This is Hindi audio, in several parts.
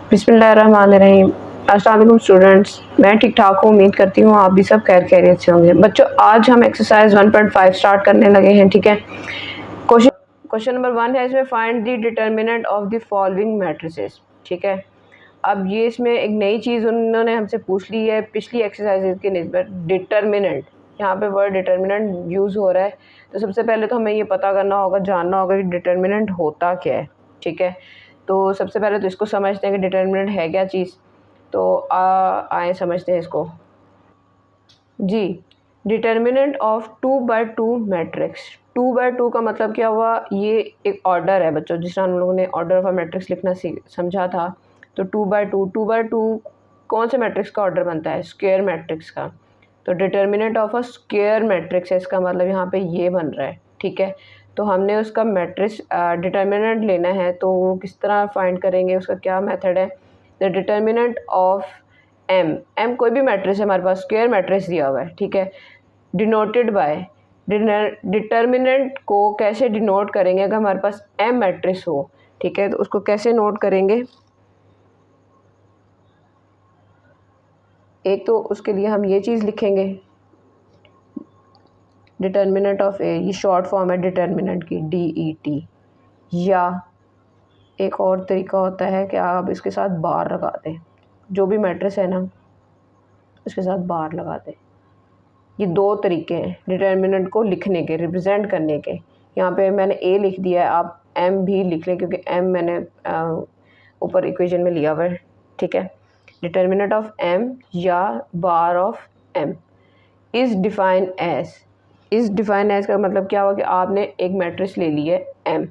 बिस्मिल्लाहिर्रहमानिर्रहीम। अस्सलाम वालेकुम स्टूडेंट्स, मैं ठीक ठाक हूँ। उम्मीद करती हूँ आप भी सब खैरियत से होंगे। बच्चों, आज हम एक्सरसाइज 1.5 स्टार्ट करने लगे हैं। ठीक है, क्वेश्चन क्वेश्चन नंबर 1 है, इसमें find the determinant of the following matrices. ठीक है, अब ये इसमें एक नई चीज़ उन्होंने हमसे पूछ ली है पिछली एक्सरसाइज की निस्बत। डिटर्मिनेंट, यहाँ पे वर्ड डिटर्मिनेंट यूज़ हो रहा है, तो सबसे पहले तो हमें ये पता करना होगा, जानना होगा कि डिटर्मिनेंट होता क्या है। ठीक है, तो सबसे पहले तो इसको समझते हैं कि डिटर्मिनेंट है क्या चीज़। तो आए समझते हैं इसको जी। Determinant of 2 by 2 matrix. 2 by 2 का मतलब क्या हुआ, ये एक ऑर्डर है बच्चों, जिस हम लोगों ने ऑर्डर ऑफ अ मैट्रिक्स लिखना समझा था। तो 2 by 2 कौन से मैट्रिक्स का ऑर्डर बनता है? स्क्वायर मैट्रिक्स का। तो determinant of a square matrix है, इसका मतलब यहाँ पे ये बन रहा है। ठीक है, तो हमने उसका मैट्रिक्स डिटर्मिनेंट लेना है, तो वो किस तरह फाइंड करेंगे, उसका क्या मेथड है? द डिटर्मिनेंट ऑफ एम कोई भी मैट्रिक्स है हमारे पास, स्क्वायर मैट्रिक्स दिया हुआ है। ठीक है, डिनोटेड बाय, डिटर्मिनेंट को कैसे डिनोट करेंगे अगर हमारे पास एम मैट्रिक्स हो। ठीक है, तो उसको कैसे नोट करेंगे? एक तो उसके लिए हम ये चीज़ लिखेंगे, डिटर्मिनेंट ऑफ ए, ये शॉर्ट फॉर्म है डिटर्मिनेंट की, DET। या एक और तरीका होता है कि आप इसके साथ बार लगा दें, जो भी मैट्रिक्स है ना उसके साथ बार लगा दें। ये दो तरीके हैं डिटर्मिनेंट को लिखने के, रिप्रेजेंट करने के। यहाँ पे मैंने ए लिख दिया है, आप एम भी लिख लें, क्योंकि एम मैंने ऊपर इक्वेशन में लिया हुआ है। ठीक है, डिटर्मिनेंट ऑफ एम या bar of M is define as का मतलब क्या हुआ कि आपने एक मैट्रिक्स ले ली है एम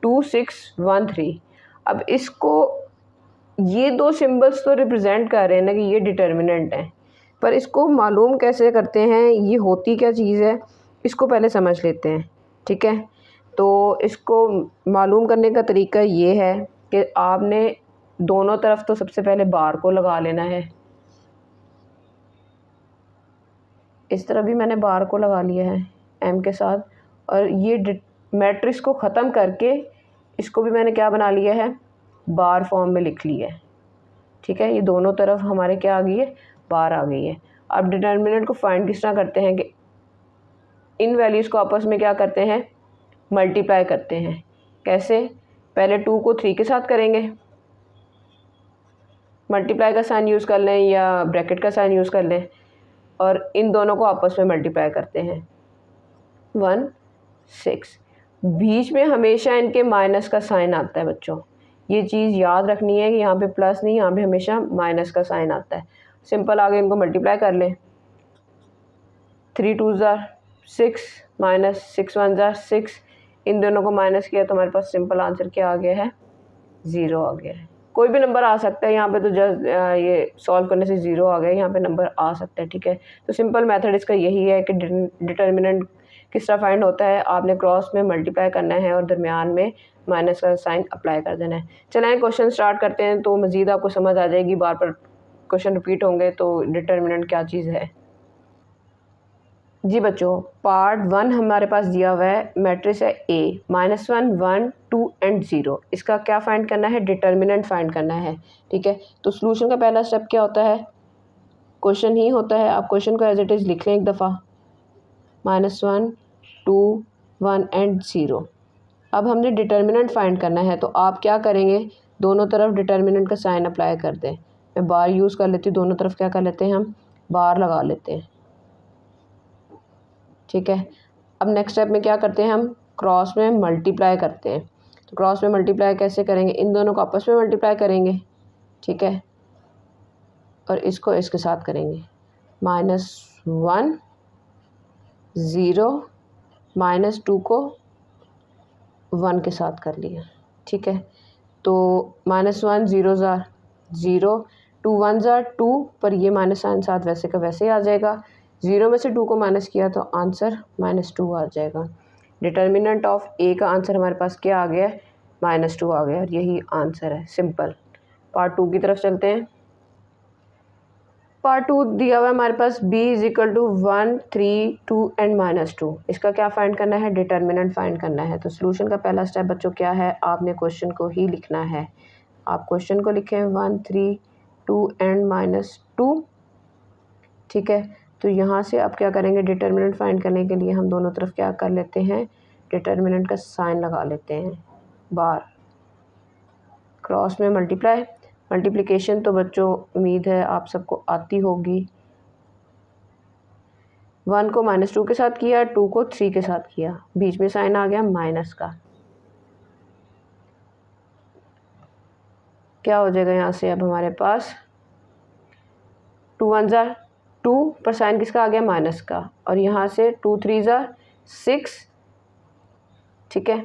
2 6 1 3। अब इसको, ये दो सिंबल्स तो रिप्रेजेंट कर रहे हैं ना कि ये डिटर्मिनेंट है, पर इसको मालूम कैसे करते हैं, ये होती क्या चीज़ है, इसको पहले समझ लेते हैं। ठीक है, तो इसको मालूम करने का तरीका ये है कि आपने दोनों तरफ तो सबसे पहले बार को लगा लेना है। इस तरह भी मैंने बार को लगा लिया है एम के साथ, और ये मैट्रिक्स को ख़त्म करके इसको भी मैंने क्या बना लिया है, बार फॉर्म में लिख लिया है। ठीक है, ये दोनों तरफ हमारे क्या आ गई है, बार आ गई है। अब डिटर्मिनेंट को फाइंड किस तरह करते हैं कि इन वैल्यूज़ को आपस में क्या करते हैं, मल्टीप्लाई करते हैं। कैसे? पहले 2 को 3 के साथ करेंगे, मल्टीप्लाई का साइन यूज़ कर लें या ब्रैकेट का साइन यूज़ कर लें, और इन दोनों को आपस में मल्टीप्लाई करते हैं 1 6। बीच में हमेशा इनके माइनस का साइन आता है बच्चों, ये चीज़ याद रखनी है कि यहाँ पे प्लस नहीं, यहाँ पे हमेशा माइनस का साइन आता है। सिंपल, आगे इनको मल्टीप्लाई कर लें, 3 2 6 माइनस 6 1 6। इन दोनों को माइनस किया तो हमारे पास सिंपल आंसर क्या आ गया है, 0 आ गया है। कोई भी नंबर आ सकता है यहाँ पे, तो जस्ट ये सॉल्व करने से 0 आ गया, यहाँ पे नंबर आ सकता है। ठीक है, तो सिंपल मेथड इसका यही है कि डिटर्मिनेंट किस तरह फाइंड होता है, आपने क्रॉस में मल्टीप्लाई करना है और दरमियान में माइनस का साइन अप्लाई कर देना है। चलें क्वेश्चन स्टार्ट करते हैं, तो मज़ीद आपको समझ आ जाएगी, बार बार क्वेश्चन रिपीट होंगे तो डिटर्मिनेंट क्या चीज़ है। जी बच्चों, पार्ट 1 हमारे पास दिया हुआ है, मैट्रिक्स है A -1 1 2 एंड 0। इसका क्या फाइंड करना है, डिटर्मिनेंट फाइंड करना है। ठीक है, तो सॉल्यूशन का पहला स्टेप क्या होता है, क्वेश्चन ही होता है। आप क्वेश्चन को एज इट इज़ लिख लें एक दफ़ा, -1 2 1 एंड 0। अब हमने डिटर्मिनेंट फाइंड करना है, तो आप क्या करेंगे, दोनों तरफ डिटर्मिनेंट का साइन अप्लाई कर दें। मैं बार यूज़ कर लेती हूँ, दोनों तरफ क्या कर लेते हैं, हम बार लगा लेते हैं। ठीक है, अब नेक्स्ट स्टेप में क्या करते हैं, हम क्रॉस में मल्टीप्लाई करते हैं। तो क्रॉस में मल्टीप्लाई कैसे करेंगे, इन दोनों को आपस में मल्टीप्लाई करेंगे। ठीक है, और इसको इसके साथ करेंगे, -1 0 -2 को 1 के साथ कर लिया। ठीक है, तो -1 0 0, 2 1 2, पर ये माइनस साइन साथ वैसे का वैसे ही आ जाएगा। 0 में से 2 को माइनस किया तो आंसर -2 आ जाएगा। डिटर्मिनेंट ऑफ ए का आंसर हमारे पास क्या आ गया है, -2 आ गया, और यही आंसर है। सिंपल। पार्ट 2 की तरफ चलते हैं। पार्ट 2 दिया हुआ है हमारे पास, b = 1 3 2 एंड -2। इसका क्या फाइंड करना है, डिटर्मिनेंट फाइंड करना है। तो सॉल्यूशन का पहला स्टेप बच्चों क्या है, आपने क्वेश्चन को ही लिखना है। आप क्वेश्चन को लिखें 1 3 2 एंड -2, ठीक है। तो यहाँ से आप क्या करेंगे, डिटर्मिनेंट फाइंड करने के लिए हम दोनों तरफ क्या कर लेते हैं, डिटर्मिनेंट का साइन लगा लेते हैं, बार क्रॉस में मल्टीप्लाई। मल्टीप्लिकेशन तो बच्चों उम्मीद है आप सबको आती होगी। 1 को -2 के साथ किया, 2 को 3 के साथ किया, बीच में साइन आ गया माइनस का। क्या हो जाएगा यहाँ से, अब हमारे पास 2 1 ज़ा 2 पर साइन किसका आ गया, माइनस का, और यहाँ से 2 3 ज़ा 6, ठीक है।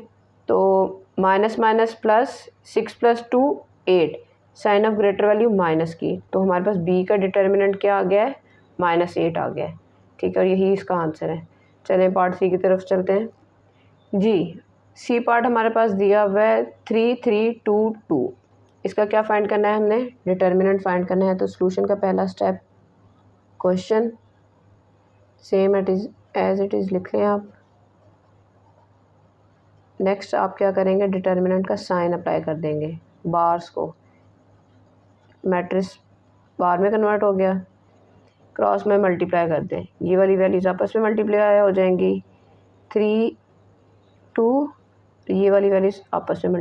तो minus minus plus, 6 + 2 8, sign of greater value minus की, तो हमारे पास बी का डिटर्मिनेंट क्या आ गया है, -8 आ गया है, ठीक है। और यही इसका आंसर है। चलें पार्ट सी की तरफ चलते हैं जी। सी पार्ट हमारे पास दिया हुआ है 3 3 2 2। इसका क्या फाइंड करना है, हमने डिटर्मिनेंट फाइंड करना है। तो सॉल्यूशन का पहला step, question same as it is लिख लें आप। नेक्स्ट आप क्या करेंगे, डिटर्मिनेंट का साइन अप्लाई कर देंगे, बार्स को, मैट्रिक्स बार में कन्वर्ट हो गया, क्रॉस में मल्टीप्लाई कर दें, ये वाली वैल्यूज आपस में मल्टीप्लाई हो जाएंगी, 3 2, ये वाली वैल्यूज आपस में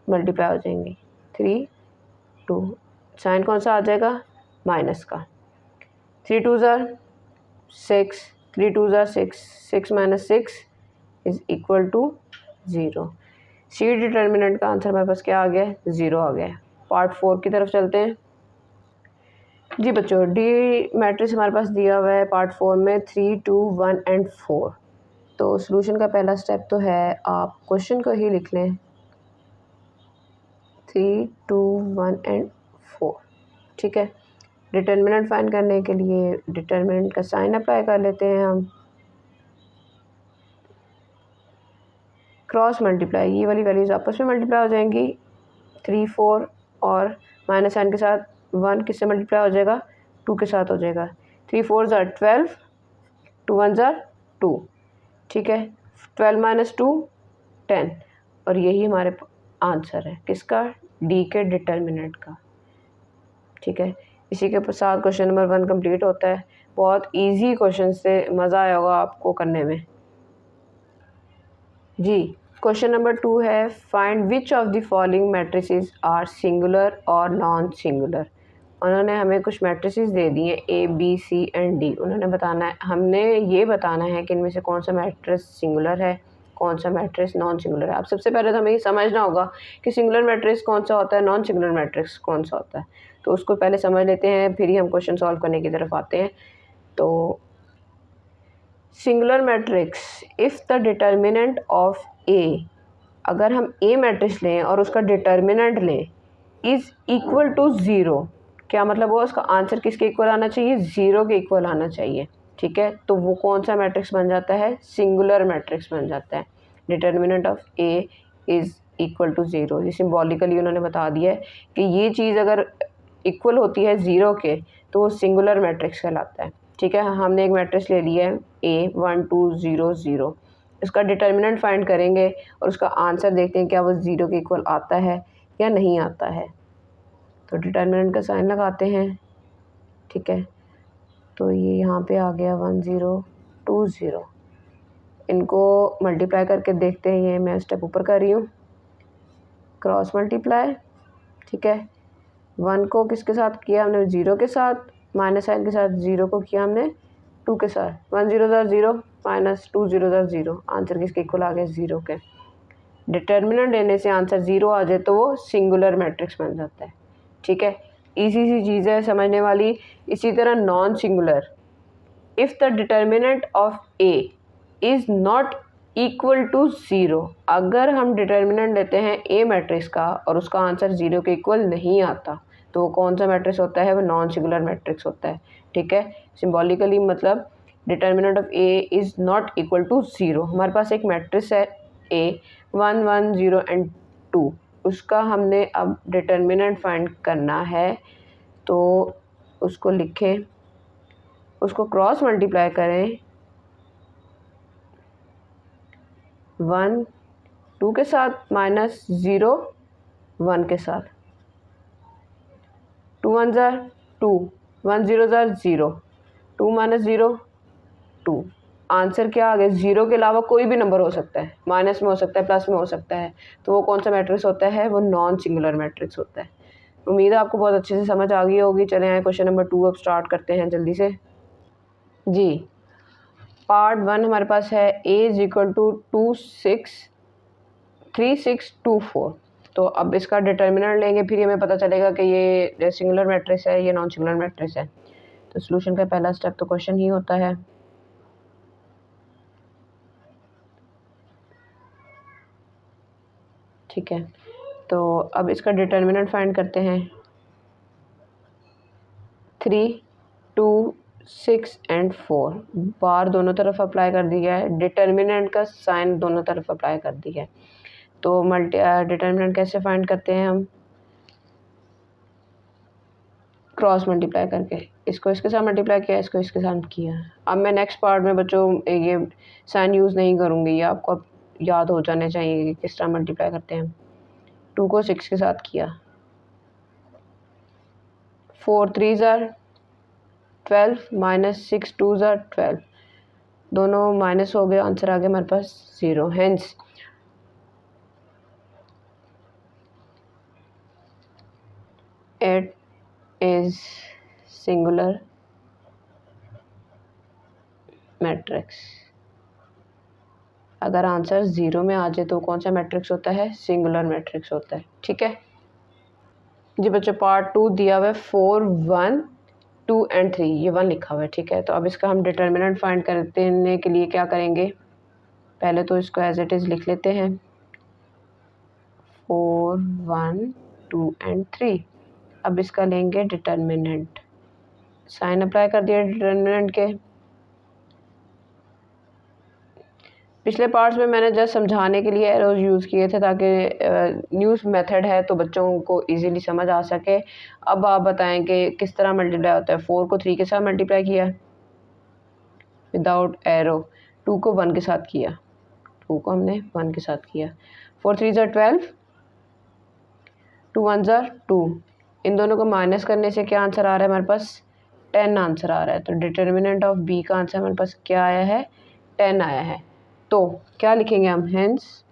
मल्टीप्लाई हो जाएंगी, 3 2, साइन कौन सा आ जाएगा, माइनस का, 3 2 ज़ा 6, 3 2 ज़ा 6, 6 - 6 is equal to 0। See determinant का आंसर हमारे पास क्या आ गया, 0 आ गया। पार्ट 4 की तरफ चलते हैं जी बच्चों। डी मैट्रिक्स हमारे पास दिया हुआ है पार्ट 4 में 3 2 1 एंड 4। तो सॉल्यूशन का पहला स्टेप तो है, आप क्वेश्चन को ही लिख लें, 3 2 1 एंड 4, ठीक है। डिटर्मिनेंट फाइंड करने के लिए डिटर्मिनेंट का साइन अप्लाई कर लेते हैं हम, क्रॉस मल्टीप्लाई, ये वाली वैल्यूज आपस में मल्टीप्लाई हो जाएंगी, 3 4, और माइनस साइन के साथ 1 किससे मल्टीप्लाई हो जाएगा, 2 के साथ हो जाएगा, 3 4 ज़ा 12, 2 1 ज़ा 2, ठीक है। 12 - 2 10, और यही हमारे आंसर है किसका, डी के डिटर्मिनेंट का, ठीक है। इसी के साथ क्वेश्चन नंबर 1 कंप्लीट होता है। बहुत इजी क्वेश्चन से, मज़ा आया होगा आपको करने में जी। क्वेश्चन नंबर 2 है, find which of the following matrices are singular और नॉन सिंगुलर। उन्होंने हमें कुछ मैट्रिसेस दे दिए A B C and D. उन्होंने बताना है, हमने ये बताना है कि इनमें से कौन सा मैट्रिक्स सिंगुलर है, कौन सा मैट्रिक्स नॉन सिंगुलर है। अब सबसे पहले तो हमें ये समझना होगा कि सिंगुलर मैट्रिक्स कौन सा होता है, नॉन सिंगुलर मैट्रिक्स कौन सा होता है। तो उसको पहले समझ लेते हैं, फिर ही हम क्वेश्चन सॉल्व करने की तरफ आते हैं। तो singular matrix, if the determinant of A, अगर हम ए मैट्रिक्स लें और उसका डिटर्मिनेंट लें, इज़ इक्वल टू 0, क्या मतलब वो उसका आंसर किसके इक्वल आना चाहिए, 0 के इक्वल आना चाहिए, ठीक है। तो वो कौन सा मैट्रिक्स बन जाता है, सिंगुलर मैट्रिक्स बन जाता है। Determinant of A is equal to 0, ये सिम्बॉलिकली उन्होंने बता दिया है कि ये चीज़ अगर इक्वल होती है 0 के तो वो सिंगुलर मैट्रिक्स कहलाता है, ठीक है। हमने एक मैट्रिक्स ले लिया है ए 1 2 0 0, इसका डिटर्मिनेंट फाइंड करेंगे और उसका आंसर देखते हैं क्या वो 0 के इक्वल आता है या नहीं आता है। तो डिटर्मिनेंट का साइन लगाते हैं, ठीक है। तो ये यहाँ पे आ गया 1 0 2 0, इनको मल्टीप्लाई करके देखते हैं, ये मैं स्टेप ऊपर कर रही हूँ, क्रॉस मल्टीप्लाई, ठीक है। 1 को किसके साथ किया हमने, 0 के साथ, माइनस साइन के साथ, 0 को किया हमने 2 के साथ, 1 0 ज़ा 0 माइनस 2 0 ज़ा 0, आंसर किसके इक्वल आ गया, 0 के। डिटर्मिनेंट लेने से आंसर 0 आ जाए तो वो सिंगुलर मैट्रिक्स बन जाता है, ठीक है। इजी सी चीज़ है समझने वाली। इसी तरह non singular, if the determinant of A is not equal to 0, अगर हम डिटर्मिनेंट लेते हैं ए मैट्रिक्स का और उसका आंसर 0 के इक्वल नहीं आता तो वो कौन सा मैट्रिक्स होता है, वो नॉन सिंगुलर मैट्रिक्स होता है, ठीक है। सिम्बॉलिकली मतलब determinant of A is not equal to 0। हमारे पास एक मैट्रिक्स है ए 1 1 0 एंड 2, उसका हमने अब डिटर्मिनेंट फाइंड करना है। तो उसको लिखें, उसको क्रॉस मल्टीप्लाई करें 1 2 के साथ माइनस 0 1 के साथ, 2 1 ज़ार 2, 1 0 ज़ार 0, 2 माइनस 0 2। आंसर क्या आ गया? 0 के अलावा कोई भी नंबर हो सकता है, माइनस में हो सकता है, प्लस में हो सकता है। तो वो कौन सा मैट्रिक्स होता है? वो नॉन सिंगुलर मैट्रिक्स होता है। उम्मीद है आपको बहुत अच्छे से समझ आ गई होगी। चले आए क्वेश्चन नंबर 2 अब स्टार्ट करते हैं जल्दी से जी। पार्ट 1 हमारे पास है a इज इक्वल टू 3624। तो अब इसका डिटर्मिनेंट लेंगे, फिर हमें पता चलेगा कि ये सिंगुलर मैट्रिक्स है, ये नॉन सिंगुलर मैट्रिक्स है। तो सॉल्यूशन का पहला स्टेप तो क्वेश्चन ही होता है। ठीक है, तो अब इसका डिटर्मिनेंट फाइंड करते हैं। 3 2 6 एंड 4 बार दोनों तरफ अप्लाई कर दिया है, डिटर्मिनेंट का साइन दोनों तरफ अप्लाई कर दिया है। तो डिटर्मिनेंट कैसे फाइंड करते हैं हम? क्रॉस मल्टीप्लाई करके, इसको इसके साथ मल्टीप्लाई किया, इसको इसके साथ किया। अब मैं नेक्स्ट पार्ट में बच्चों ये साइन यूज़ नहीं करूँगी, ये आपको अब याद हो जाने चाहिए कि किस तरह मल्टीप्लाई करते हैं। 2 को 6 के साथ किया, 4 3 ज़ार 12 माइनस 6 2 ज़ार 12, दोनों माइनस हो गए, आंसर आ गया हमारे पास 0। Hence it is singular matrix. अगर आंसर 0 में आ जाए तो कौन सा मैट्रिक्स होता है? सिंगुलर मैट्रिक्स होता है। ठीक है जी बच्चों, पार्ट 2 दिया हुआ है 4 1 2 एंड 3, ये 1 लिखा हुआ है। ठीक है, तो अब इसका हम डिटर्मिनेंट फाइंड करने के लिए क्या करेंगे? पहले तो इसको एज इट इज़ लिख लेते हैं, 4 1 2 एंड 3। अब इसका लेंगे डिटर्मिनेंट, साइन अप्लाई कर दिया डिटर्मिनेंट के। पिछले पार्ट्स में मैंने जस्ट समझाने के लिए एरोज यूज़ किए थे ताकि न्यूज़ मेथड है तो बच्चों को इजीली समझ आ सके। अब आप बताएं कि किस तरह मल्टीप्लाई होता है। 4 को 3 के साथ मल्टीप्लाई किया विदाउट एरो, 2 को 1 के साथ किया, 2 को हमने 1 के साथ किया। 4 3 ज़ार 12, 2 1 ज़ार 2, इन दोनों को माइनस करने से क्या आंसर आ रहा है हमारे पास? 10 आंसर आ रहा है। तो डिटर्मिनेंट ऑफ बी का आंसर हमारे पास क्या आया है? 10 आया है। तो क्या लिखेंगे हम? Hence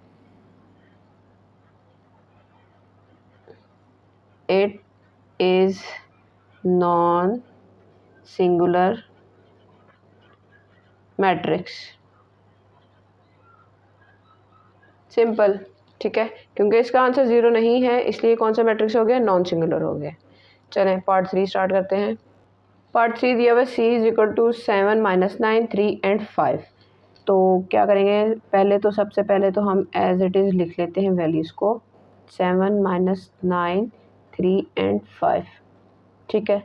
it is non singular matrix. Simple. ठीक है, क्योंकि इसका आंसर 0 नहीं है इसलिए कौन सा मैट्रिक्स हो गया? नॉन सिंगुलर हो गया। चलें पार्ट 3 स्टार्ट करते हैं। पार्ट 3 दिया हुआ है c is equal to 7 minus 9 3 and 5। तो क्या करेंगे? पहले तो सबसे पहले तो हम एज इट इज़ लिख लेते हैं वैल्यूज़ को, 7 माइनस 9 3 एंड 5। ठीक है,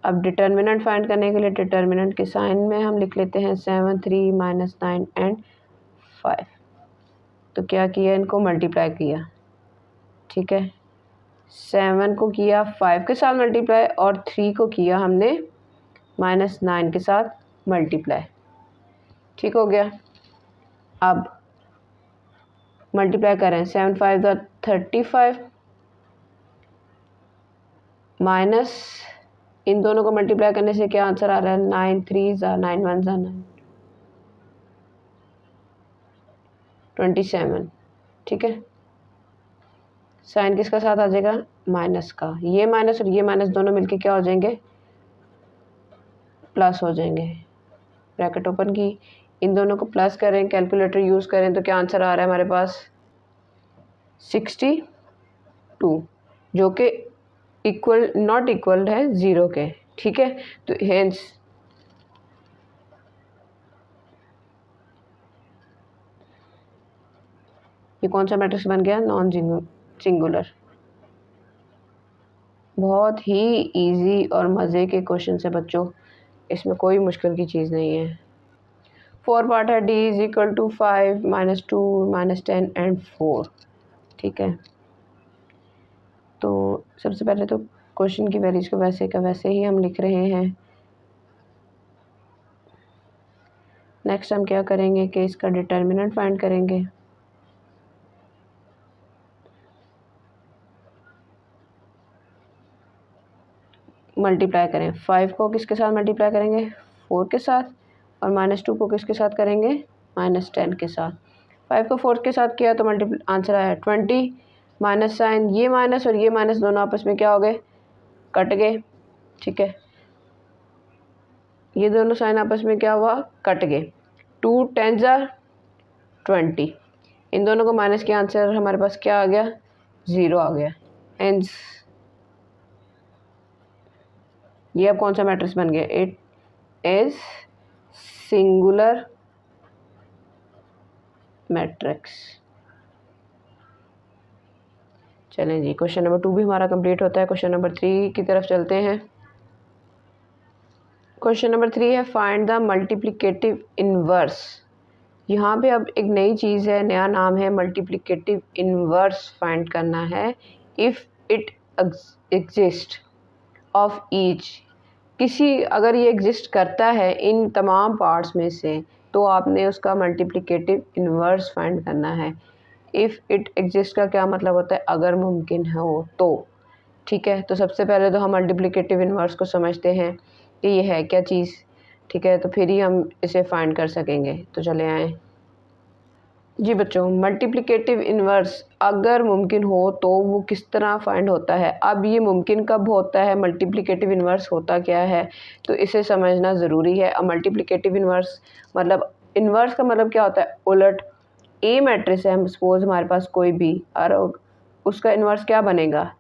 अब डिटर्मिनेंट फाइंड करने के लिए डिटर्मिनेंट के साइन में हम लिख लेते हैं 7 3 माइनस 9 एंड 5। तो क्या किया? इनको मल्टीप्लाई किया। ठीक है, 7 को किया 5 के साथ मल्टीप्लाई और 3 को किया हमने माइनस 9 के साथ मल्टीप्लाई। ठीक हो गया। अब मल्टीप्लाई करें, 7 5 35 माइनस इन दोनों को मल्टीप्लाई करने से क्या आंसर आ रहा है? 9 3 ज़ा 9 1 ज़ा 9, 27। ठीक है, साइन किसका साथ आ जाएगा? माइनस का। ये माइनस और ये माइनस दोनों मिलके क्या हो जाएंगे? प्लस हो जाएंगे। ब्रैकेट ओपन की, इन दोनों को प्लस करें, कैलकुलेटर यूज़ करें तो क्या आंसर आ रहा है हमारे पास? 62, जो कि इक्वल नॉट इक्वल है 0 के। ठीक है, तो हेंस ये कौन सा मैट्रिक्स बन गया? Non singular. बहुत ही इजी और मज़े के क्वेश्चन है बच्चों, इसमें कोई मुश्किल की चीज़ नहीं है। 4 पार्ट है, d is equal to 5 minus 2 minus 10 and 4। ठीक है, तो सबसे पहले तो क्वेश्चन की वैल्यूज़ को वैसे का वैसे ही हम लिख रहे हैं। नेक्स्ट हम क्या करेंगे कि इसका डिटर्मिनेंट फाइंड करेंगे। मल्टीप्लाई करें, 5 को किसके साथ मल्टीप्लाई करेंगे, 4 के साथ, और -2 को किसके साथ करेंगे, -10 के साथ। 5 को 4 के साथ किया तो आंसर आया 20, माइनस साइन, ये माइनस और ये माइनस दोनों आपस में क्या हो गए, कट गए, ठीक है। ये दोनों साइन आपस में क्या हुआ, कट गए। 2 10 20, इन दोनों को माइनस के आंसर हमारे पास क्या आ गया, 0 आ गया। हेंस ये अब कौन सा मैट्रिक्स बन गया, इट इज सिंगुलर मैट्रिक्स। चलें जी, क्वेश्चन नंबर 2 भी हमारा कंप्लीट होता है। क्वेश्चन नंबर 3 की तरफ चलते हैं। क्वेश्चन नंबर 3 है फाइंड द मल्टीप्लिकेटिव इनवर्स। यहाँ पे अब एक नई चीज़ है, नया नाम है मल्टीप्लिकेटिव इनवर्स फाइंड करना है। If it exist of each, किसी अगर ये एग्जिस्ट करता है इन तमाम पार्ट्स में से तो आपने उसका मल्टीप्लिकेटिव इनवर्स फाइंड करना है। इफ़ इट एग्जिस्ट का क्या मतलब होता है, अगर मुमकिन हो तो, ठीक है। तो सबसे पहले तो हम मल्टीप्लिकेटिव इनवर्स को समझते हैं कि ये है क्या चीज़, ठीक है, तो फिर ही हम इसे फाइंड कर सकेंगे। तो चले आएँ जी बच्चों, मल्टीप्लिकेटिव इनवर्स अगर मुमकिन हो तो वो किस तरह फाइंड होता है। अब ये मुमकिन कब होता है, मल्टीप्लिकेटिव इनवर्स होता क्या है, तो इसे समझना ज़रूरी है। अब मल्टीप्लिकेटिव इनवर्स मतलब, इनवर्स का मतलब क्या होता है, उलट। ए मैट्रिक्स है, हम सपोज हमारे पास कोई भी, और उसका इनवर्स क्या बनेगा,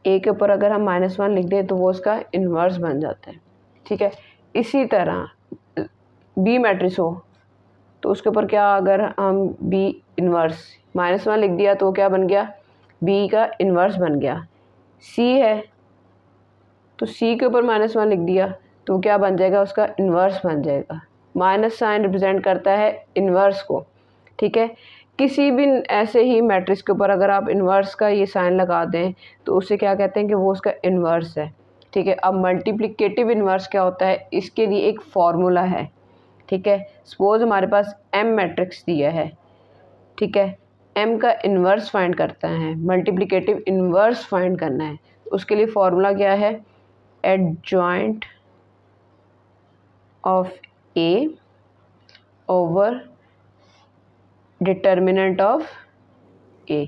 ए के ऊपर अगर हम -1 लिख दें तो वो उसका इन्वर्स बन जाता है, ठीक है। इसी तरह बी मैट्रिक्स हो तो उसके ऊपर क्या, अगर हम बी इन्वर्स -1 लिख दिया तो क्या बन गया, बी का इन्वर्स बन गया। सी है तो सी के ऊपर -1 लिख दिया तो क्या बन जाएगा, उसका इन्वर्स बन जाएगा। माइनस साइन रिप्रेजेंट करता है इन्वर्स को, ठीक है। किसी भी ऐसे ही मैट्रिक्स के ऊपर अगर आप इन्वर्स का ये साइन लगा दें तो उसे क्या कहते हैं कि वो उसका इन्वर्स है, ठीक है। अब मल्टीप्लिकेटिव इन्वर्स क्या होता है, इसके लिए एक फॉर्मूला है, ठीक है। सपोज हमारे पास एम मैट्रिक्स दिया है, ठीक है, एम का इन्वर्स फाइंड करता है, मल्टीप्लिकेटिव इन्वर्स फाइंड करना है, उसके लिए फॉर्मूला क्या है, adjoint of A over determinant of A,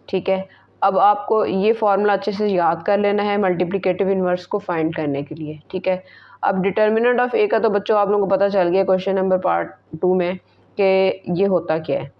ठीक है। अब आपको ये फार्मूला अच्छे से याद कर लेना है मल्टीप्लिकेटिव इन्वर्स को फाइंड करने के लिए, ठीक है। अब डिटर्मिनेंट ऑफ ए का तो बच्चों आप लोगों को पता चल गया क्वेश्चन नंबर पार्ट 2 में कि ये होता क्या है,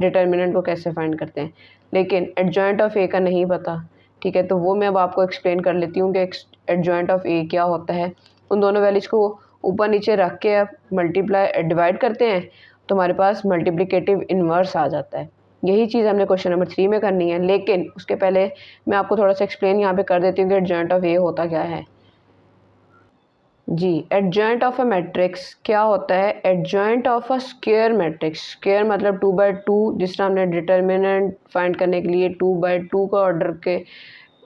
डिटर्मिनेंट को कैसे फाइंड करते हैं, लेकिन एडजॉइंट ऑफ ए का नहीं पता, ठीक है। तो वो मैं अब आपको एक्सप्लेन कर लेती हूँ कि एडजॉइंट ऑफ ए क्या होता है। उन दोनों वैल्यूज़ को ऊपर नीचे रख के आप मल्टीप्लाई डिवाइड करते हैं तो हमारे पास मल्टीप्लिकेटिव इन्वर्स आ जाता है। यही चीज़ हमने क्वेश्चन नंबर 3 में करनी है, लेकिन उसके पहले मैं आपको थोड़ा सा एक्सप्लेन यहाँ पे कर देती हूँ कि एडजॉइंट ऑफ ए होता क्या है। जी, एडजॉइंट ऑफ अ मैट्रिक्स क्या होता है, adjoint of a square matrix. Square मतलब 2/2, जिस तरह हमने डिटर्मिनेंट फाइंड करने के लिए 2/2 का ऑर्डर के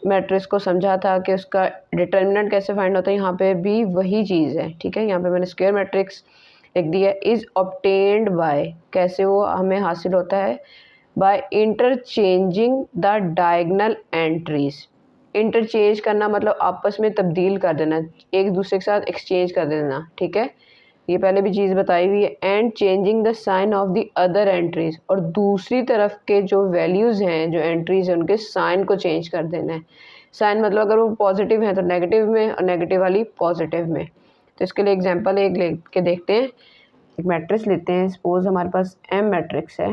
मैट्रिक्स को समझा था कि उसका डिटर्मिनेंट कैसे फाइंड होता है, यहाँ पे भी वही चीज़ है, ठीक है। यहाँ पे मैंने स्क्वायर मैट्रिक्स लिख दिया, इज़ ऑब्टेन्ड बाय, कैसे वो हमें हासिल होता है, by interchanging the diagonal entries. Interchange करना मतलब आपस में तब्दील कर देना, एक दूसरे के साथ एक्सचेंज कर देना, ठीक है। ये पहले भी चीज़ बताई हुई है। And changing the sign of the other entries, और दूसरी तरफ के जो वैल्यूज़ हैं, जो एंट्रीज हैं, उनके साइन को चेंज कर देना है। साइन मतलब अगर वो पॉजिटिव है तो नेगेटिव में, और नेगेटिव वाली पॉजिटिव में। तो इसके लिए एग्जांपल एक लेके देखते हैं। एक मैट्रिक्स लेते हैं, सपोज हमारे पास एम मैट्रिक्स है,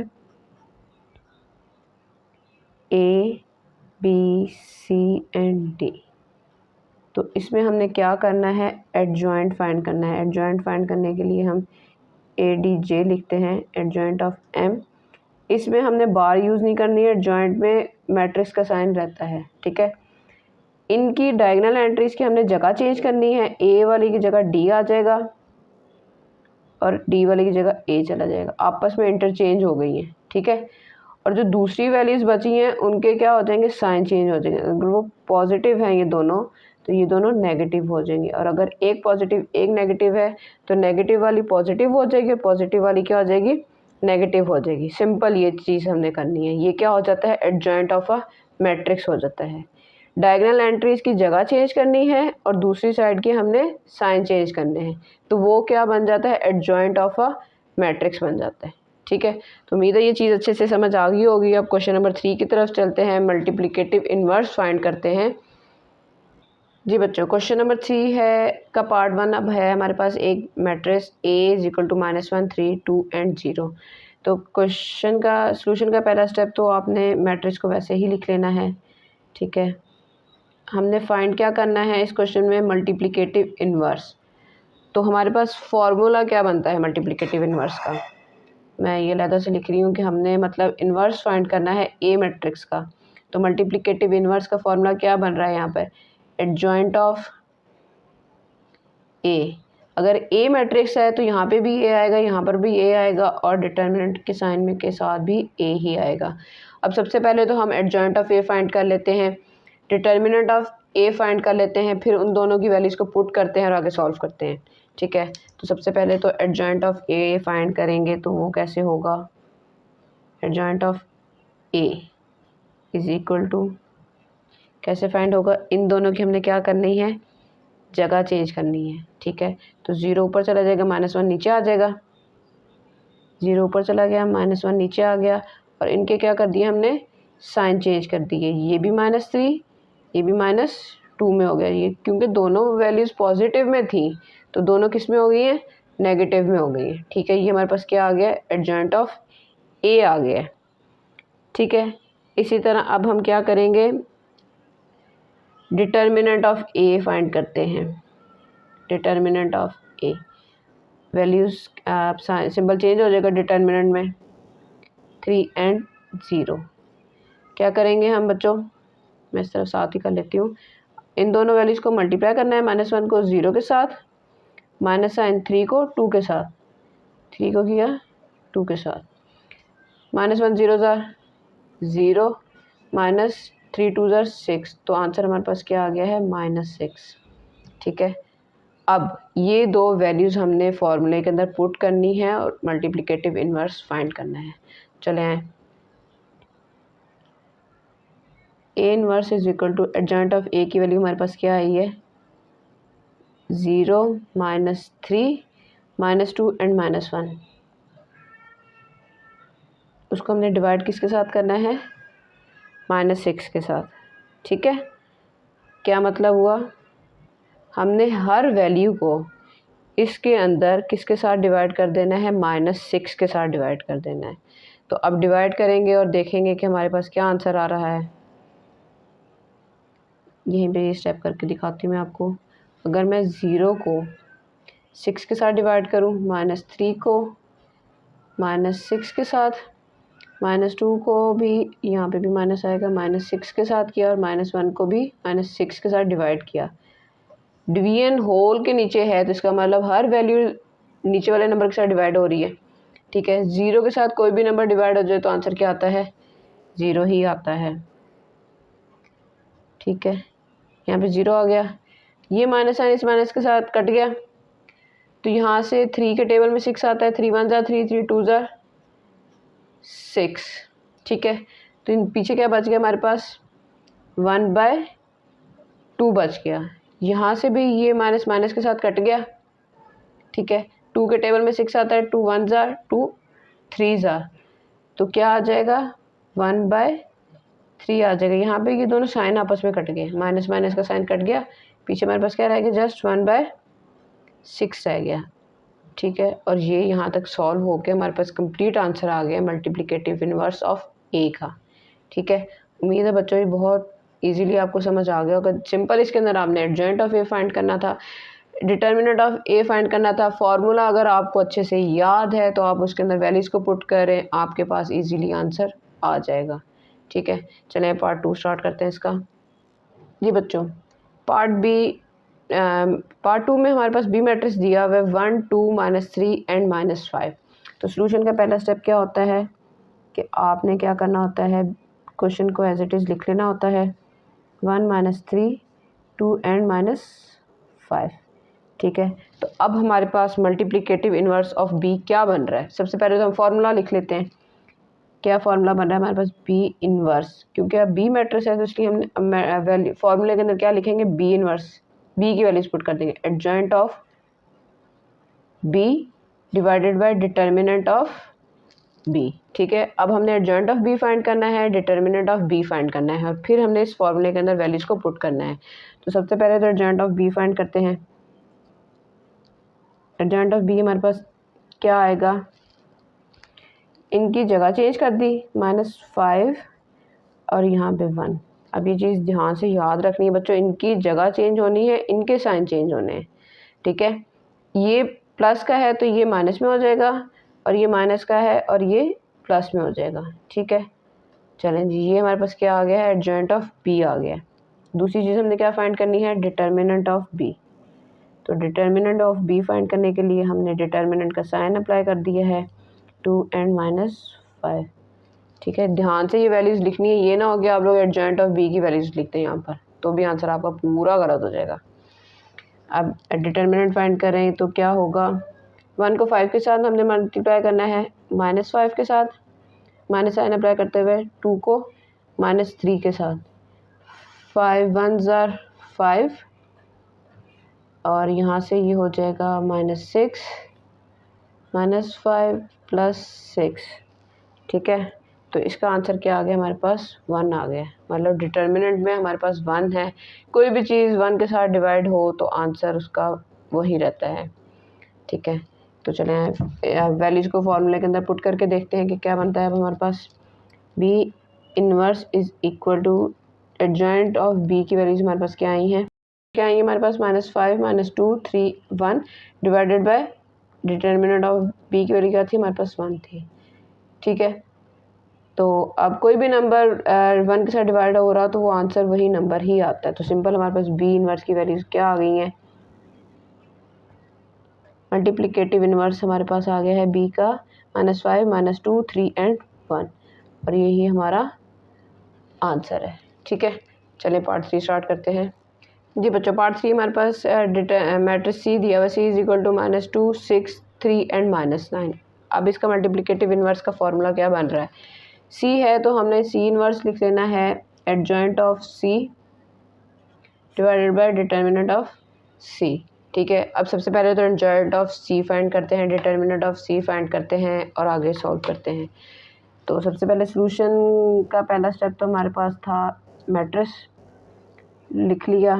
A B C and D. तो इसमें हमने क्या करना है, एडजॉइंट फाइंड करना है। एडजॉइंट फाइंड करने के लिए हम ए डी जे लिखते हैं, एडजॉइंट ऑफ एम। इसमें हमने बार यूज़ नहीं करनी है, एडजॉइंट में मैट्रिक्स का साइन रहता है, ठीक है। इनकी डायगोनल एंट्रीज की हमने जगह चेंज करनी है, ए वाली की जगह डी आ जाएगा और डी वाले की जगह ए चला जाएगा, आपस में इंटरचेंज हो गई हैं, ठीक है। और जो दूसरी वैल्यूज़ बची हैं उनके क्या हो जाएंगे, साइन चेंज हो जाएंगे। अगर वो पॉजिटिव हैं ये दोनों तो ये दोनों नेगेटिव हो जाएंगे, और अगर एक पॉजिटिव एक नेगेटिव है तो नेगेटिव वाली पॉजिटिव हो जाएगी और पॉजिटिव वाली क्या हो जाएगी, नेगेटिव हो जाएगी। सिंपल ये चीज़ हमने करनी है। ये क्या हो जाता है, एडजॉइंट ऑफ अ मैट्रिक्स हो जाता है। डायगोनल एंट्रीज की जगह चेंज करनी है और दूसरी साइड की हमने साइन चेंज करने हैं, तो वो क्या बन जाता है, एडजॉइंट ऑफ अ मैट्रिक्स बन जाता है। ठीक है, तो उम्मीद है ये चीज़ अच्छे से समझ आ गई होगी। अब क्वेश्चन नंबर 3 की तरफ चलते हैं, मल्टीप्लिकेटिव इन्वर्स फाइंड करते हैं। जी बच्चों, क्वेश्चन नंबर 3 है का पार्ट 1 अब है हमारे पास एक मैट्रिक्स A = -1 3 2 एंड 0। तो क्वेश्चन का सॉल्यूशन का पहला स्टेप तो आपने मैट्रिक्स को वैसे ही लिख लेना है। ठीक है, हमने फाइंड क्या करना है इस क्वेश्चन में, मल्टीप्लिकेटिव इन्वर्स। तो हमारे पास फॉर्मूला क्या बनता है मल्टीप्लिकेटिव इन्वर्स का, मैं ये लहदा से लिख रही हूँ कि हमने मतलब इन्वर्स फाइंड करना है ए मैट्रिक्स का। तो मल्टीप्लिकेटिव इन्वर्स का फॉर्मूला क्या बन रहा है यहाँ पर, एडजॉइंट ऑफ ए। अगर ए मैट्रिक्स है तो यहाँ पे भी ए आएगा, यहाँ पर भी ए आएगा और डिटर्मिनेंट के साइन में के साथ भी ए ही आएगा। अब सबसे पहले तो हम एडजॉइंट ऑफ ए फाइंड कर लेते हैं, डिटर्मिनेंट ऑफ ए फाइंड कर लेते हैं, फिर उन दोनों की वैल्यूज़ को पुट करते हैं और आगे सॉल्व करते हैं। ठीक है, तो सबसे पहले तो एडजॉइंट ऑफ ए फाइंड करेंगे, तो वो कैसे होगा, adjoint of A is equal to, कैसे फाइंड होगा, इन दोनों की हमने क्या करनी है, जगह चेंज करनी है। ठीक है, तो 0 ऊपर चला जाएगा, -1 नीचे आ जाएगा, 0 ऊपर चला गया, -1 नीचे आ गया, और इनके क्या कर दिए हमने, साइन चेंज कर दिए, ये भी -3 ये भी -2 में हो गया, ये क्योंकि दोनों वैल्यूज़ पॉजिटिव में थी तो दोनों किस में हो गई हैं, नेगेटिव में हो गई है। ठीक है, ये हमारे पास क्या आ गया, एडजॉइंट ऑफ ए आ गया। ठीक है, इसी तरह अब हम क्या करेंगे, डिटर्मिनेंट ऑफ ए फाइंड करते हैं। Determinant of A, values symbol change हो जाएगा डिटर्मिनेंट में, 3 एंड 0। क्या करेंगे हम बच्चों, मैं इस तरफ साथ ही कर लेती हूँ, इन दोनों वैल्यूज़ को मल्टीप्लाई करना है, -1 को 0 के साथ, -3 को 2 के साथ, 3 को किया 2 के साथ, -1 0 0, -3 2 6, तो आंसर हमारे पास क्या आ गया है, -6। ठीक है, अब ये दो वैल्यूज़ हमने फॉर्मूले के अंदर पुट करनी है और मल्टीप्लिकेटिव इन्वर्स फाइंड करना है। चले आए, A inverse is equal to adjoint of A की वैल्यू हमारे पास क्या आई है, 0 -3 -2 एंड -1। उसको हमने डिवाइड किसके साथ करना है, -6 के साथ। ठीक है, क्या मतलब हुआ, हमने हर वैल्यू को इसके अंदर किसके साथ डिवाइड कर देना है, -6 के साथ डिवाइड कर देना है। तो अब डिवाइड करेंगे और देखेंगे कि हमारे पास क्या आंसर आ रहा है। यहीं पे ये स्टेप करके दिखाती हूँ मैं आपको। अगर मैं 0 को 6 के साथ डिवाइड करूँ, -3 को -6 के साथ, -2 को भी यहाँ पे भी माइनस आएगा, -6 के साथ किया, और -1 को भी -6 के साथ डिवाइड किया। डिवीजन होल के नीचे है तो इसका मतलब हर वैल्यू नीचे वाले नंबर के साथ डिवाइड हो रही है। ठीक है, 0 के साथ कोई भी नंबर डिवाइड हो जाए तो आंसर क्या आता है, 0 ही आता है। ठीक है, यहाँ पे 0 आ गया, ये माइनस साइन इस माइनस के साथ कट गया, तो यहाँ से 3 के टेबल में 6 आता है, 3 1 3 3 2 6। ठीक है, तो इन पीछे क्या बच गया हमारे पास, 1/2 बच गया, यहाँ से भी ये माइनस माइनस के साथ कट गया। ठीक है, 2 के टेबल में 6 आता है, 2 1 2 3 तो क्या आ जाएगा, 1/3 आ जाएगा। यहाँ पे ये दोनों साइन आपस में कट गए, माइनस माइनस का साइन कट गया, पीछे हमारे पास क्या रह गया, जस्ट 1/6 रह गया। ठीक है, और ये यहाँ तक सॉल्व होकर हमारे पास कंप्लीट आंसर आ गया मल्टीप्लिकेटिव इन्वर्स ऑफ ए का। ठीक है, उम्मीद है बच्चों ये बहुत इजीली आपको समझ आ गया होगा। सिंपल इसके अंदर आपने एडजॉइंट ऑफ ए फाइंड करना था, डिटर्मिनेंट ऑफ ए फाइंड करना था। फार्मूला अगर आपको अच्छे से याद है तो आप उसके अंदर वैल्यूज़ को पुट करें, आपके पास इजीली आंसर आ जाएगा। ठीक है, चलें पार्ट 2 स्टार्ट करते हैं इसका। जी बच्चों, पार्ट 2 में हमारे पास बी मैट्रिक्स दिया हुआ है 1 2 -3 एंड -5। तो सॉल्यूशन का पहला स्टेप क्या होता है कि आपने क्या करना होता है, क्वेश्चन को एज इट इज़ लिख लेना होता है, 1 -3 2 एंड -5। ठीक है, तो अब हमारे पास मल्टीप्लिकेटिव इन्वर्स ऑफ बी क्या बन रहा है। सबसे पहले तो हम फार्मूला लिख लेते हैं, क्या फार्मूला बन रहा है हमारे पास, बी इनवर्स, क्योंकि अब बी मैट्रिक्स है तो इसलिए हमने फार्मूले के अंदर क्या लिखेंगे, बी इनवर्स, बी की वैल्यूज पुट कर देंगे, adjoint of B divided by determinant of B. ठीक है, अब हमने एडजॉइंट ऑफ बी फाइंड करना है, डिटर्मिनेंट ऑफ बी फाइंड करना है, और फिर हमने इस फॉर्मूले के अंदर वैल्यूज को पुट करना है। तो सबसे पहले तो एडजॉइंट ऑफ बी फाइंड करते हैं। एडजॉइंट ऑफ बी हमारे पास क्या आएगा, इनकी जगह चेंज कर दी, -5 और यहाँ पे 1। अब ये चीज़ ध्यान से याद रखनी है बच्चों, इनकी जगह चेंज होनी है, इनके साइन चेंज होने हैं। ठीक है, ये प्लस का है तो ये माइनस में हो जाएगा, और ये माइनस का है और ये प्लस में हो जाएगा। ठीक है, चलें जी, ये हमारे पास क्या आ गया है, एडजॉइंट ऑफ बी आ गया। दूसरी चीज़ हमने क्या फाइंड करनी है, डिटर्मिनेंट ऑफ बी। तो डिटर्मिनेंट ऑफ बी फाइंड करने के लिए हमने डिटर्मिनेंट का साइन अप्लाई कर दिया है, 2 and -5। ठीक है, ध्यान से ये वैल्यूज़ लिखनी है, ये ना हो गया आप लोग एडजॉइंट ऑफ बी की वैल्यूज़ लिखते हैं यहाँ पर, तो भी आंसर आपका पूरा गलत हो जाएगा। अब डिटर्मिनेंट फाइंड करें तो क्या होगा, 1 को 5 के साथ हमने मल्टीप्लाई करना है, -5 के साथ, माइनस साइन अप्लाई करते हुए 2 को -3 के साथ, 5 1s are 5, और यहाँ से ये हो जाएगा -6 -5 + 6। ठीक है, तो इसका आंसर क्या आ गया हमारे पास, 1 आ गया। मतलब डिटर्मिनेंट में हमारे पास 1 है, कोई भी चीज़ 1 के साथ डिवाइड हो तो आंसर उसका वही रहता है। ठीक है, तो चलें वैल्यूज़ को फॉर्मूले के अंदर पुट करके देखते हैं कि क्या बनता है। अब हमारे पास B inverse is equal to adjoint of B की वैल्यूज़ हमारे पास क्या आई हैं, हमारे पास -5 -2 3 1 divided by determinant of B की वैल्यू क्या थी, हमारे पास 1 थी। ठीक है, तो अब कोई भी नंबर 1 के साथ डिवाइड हो रहा तो वो आंसर वही नंबर ही आता है। तो सिंपल हमारे पास बी इनवर्स की वैल्यूज़ क्या आ गई हैं, मल्टीप्लिकेटिव इनवर्स हमारे पास आ गया है बी का -5 -2 3 and 1, और यही हमारा आंसर है। ठीक है, चलिए पार्ट 3 स्टार्ट करते हैं जी बच्चों। पार्ट 3 हमारे पास मैट्रिक्स सी दिया हुआ, सी इज इक्वल टू -2 6 3 and -9। अब इसका मल्टीप्लिकेटिव इनवर्स का फॉर्मूला क्या बन रहा है, सी है तो हमने सी इनवर्स लिख लेना है, adjoint of C divided by determinant of C. ठीक है, अब सबसे पहले तो एडजॉइंट ऑफ सी फाइंड करते हैं, डिटर्मिनेंट ऑफ सी फाइंड करते हैं और आगे सॉल्व करते हैं। तो सबसे पहले सॉल्यूशन का पहला स्टेप तो हमारे पास था, मैट्रिक्स लिख लिया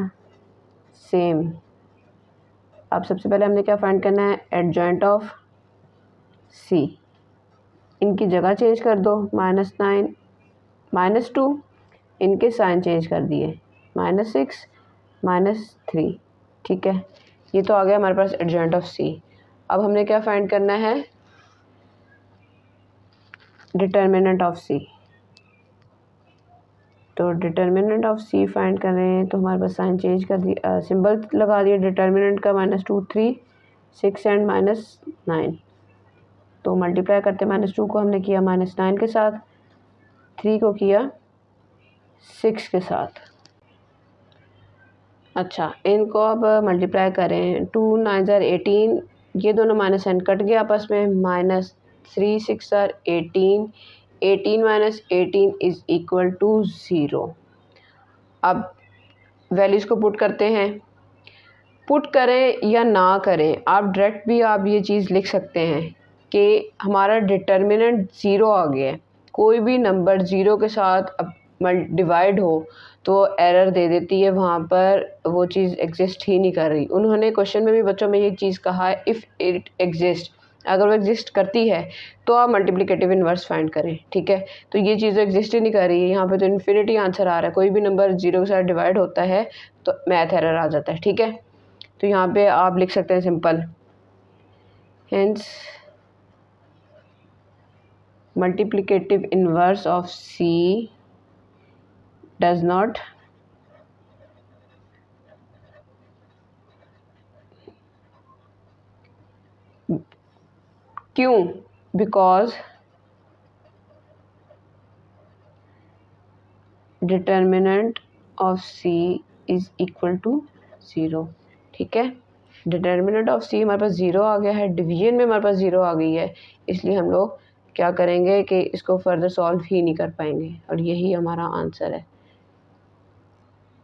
सेम। अब सबसे पहले हमने क्या फाइंड करना है, एडजॉइंट ऑफ सी, इनकी जगह चेंज कर दो, -9 -2, इनके साइन चेंज कर दिए, -6 -3। ठीक है, ये तो आ गया हमारे पास एडजॉइंट ऑफ सी। अब हमने क्या फाइंड करना है, डिटर्मिनेंट ऑफ सी। तो डिटर्मिनेंट ऑफ सी फाइंड कर रहे हैं तो हमारे पास साइन चेंज कर दिया, सिंबल लगा दिया डिटर्मिनेंट का, -2 3 6 and -9। तो मल्टीप्लाई करते -2 को हमने किया -9 के साथ, 3 को किया 6 के साथ। अच्छा, इनको अब मल्टीप्लाई करें, 2 9s are 18, ये दोनों माइनस साइन कट गया आपस में, -3 6 are 18, 18 - 18 इज़ इक्वल टू 0। अब वैल्यूज़ को पुट करते हैं, पुट करें या ना करें, आप डायरेक्ट भी आप ये चीज़ लिख सकते हैं कि हमारा डिटर्मिनेंट 0 आ गया है। कोई भी नंबर 0 के साथ अब डिवाइड हो तो एरर दे देती है, वहाँ पर वो चीज़ एग्जिस्ट ही नहीं कर रही। उन्होंने क्वेश्चन में भी बच्चों में ये चीज़ कहा है, इफ़ इट एग्जिस्ट, अगर वो एग्जिस्ट करती है तो आप मल्टीप्लिकेटिव इनवर्स फाइंड करें। ठीक है, तो ये चीज़ एग्जिस्ट ही नहीं कर रही है, यहाँ पे तो इन्फिनिटी आंसर आ रहा है। कोई भी नंबर 0 के साथ डिवाइड होता है तो मैथ एरर आ जाता है। ठीक है, तो यहाँ पे आप लिख सकते हैं simple, hence multiplicative inverse of C does not क्यों, because determinant of C is equal to 0। ठीक है, डिटर्मिनेंट ऑफ सी हमारे पास 0 आ गया है, डिवीजन में हमारे पास 0 आ गई है, इसलिए हम लोग क्या करेंगे कि इसको फर्दर सॉल्व ही नहीं कर पाएंगे, और यही हमारा आंसर है।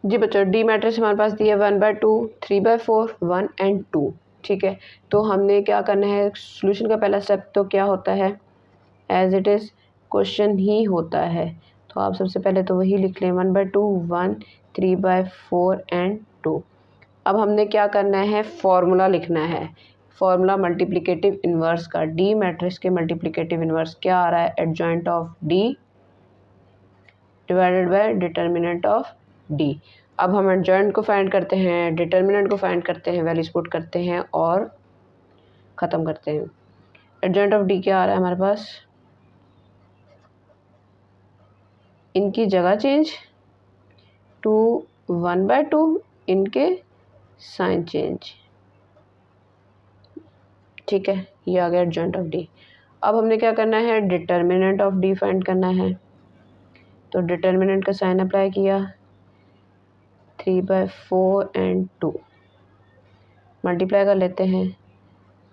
जी बच्चों, डी मैट्रिक्स हमारे पास दिया 1/2, 3/4, 1 and 2। ठीक है, तो हमने क्या करना है, सोल्यूशन का पहला स्टेप तो क्या होता है, एज इट इज़ क्वेश्चन ही होता है। तो आप सबसे पहले तो वही लिख लें, 1/2, 1, 3/4 and 2। अब हमने क्या करना है, फॉर्मूला लिखना है। फॉर्मूला मल्टीप्लिकेटिव इन्वर्स का, डी मैट्रिक्स के मल्टीप्लिकेटिव इन्वर्स क्या आ रहा है, adjoint of D divided by determinant of D. अब हम एडजॉइंट को फाइंड करते हैं, डिटर्मिनेंट को फाइंड करते हैं, वैल्यूज पुट करते हैं और ख़त्म करते हैं। एडजॉइंट ऑफ डी क्या आ रहा है हमारे पास, इनकी जगह चेंज टू 1/2, इनके साइन चेंज। ठीक है, ये आ गया एडजॉइंट ऑफ डी। अब हमने क्या करना है, डिटर्मिनेंट ऑफ डी फाइंड करना है। तो डिटर्मिनेंट का साइन अप्लाई किया, 3/4 and 2 मल्टीप्लाई कर लेते हैं,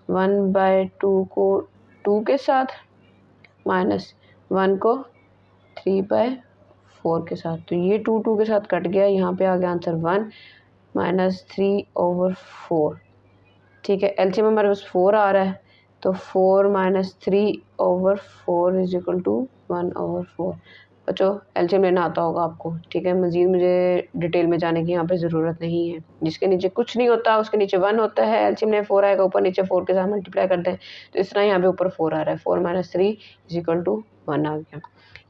1/2 को 2 के साथ माइनस 1 को 3/4 के साथ। तो ये 2 के साथ कट गया, यहाँ पे आ गया आंसर 1 माइनस 3/4। ठीक है, एलसीएम हमारे पास 4 आ रहा है, तो 4 माइनस 3/4 इज इक्वल टू 1/4। बच्चों एलसीएम लेना आता होगा आपको। ठीक है, मज़ीद मुझे डिटेल में जाने की यहाँ पे ज़रूरत नहीं है। जिसके नीचे कुछ नहीं होता उसके नीचे 1 होता है, एलसीएम में 4 आएगा, ऊपर नीचे 4 के साथ मल्टीप्लाई करते हैं। तो इस तरह यहाँ पे ऊपर 4 आ रहा है, 4 माइनस 3 इज इक्वल टू 1 आ गया।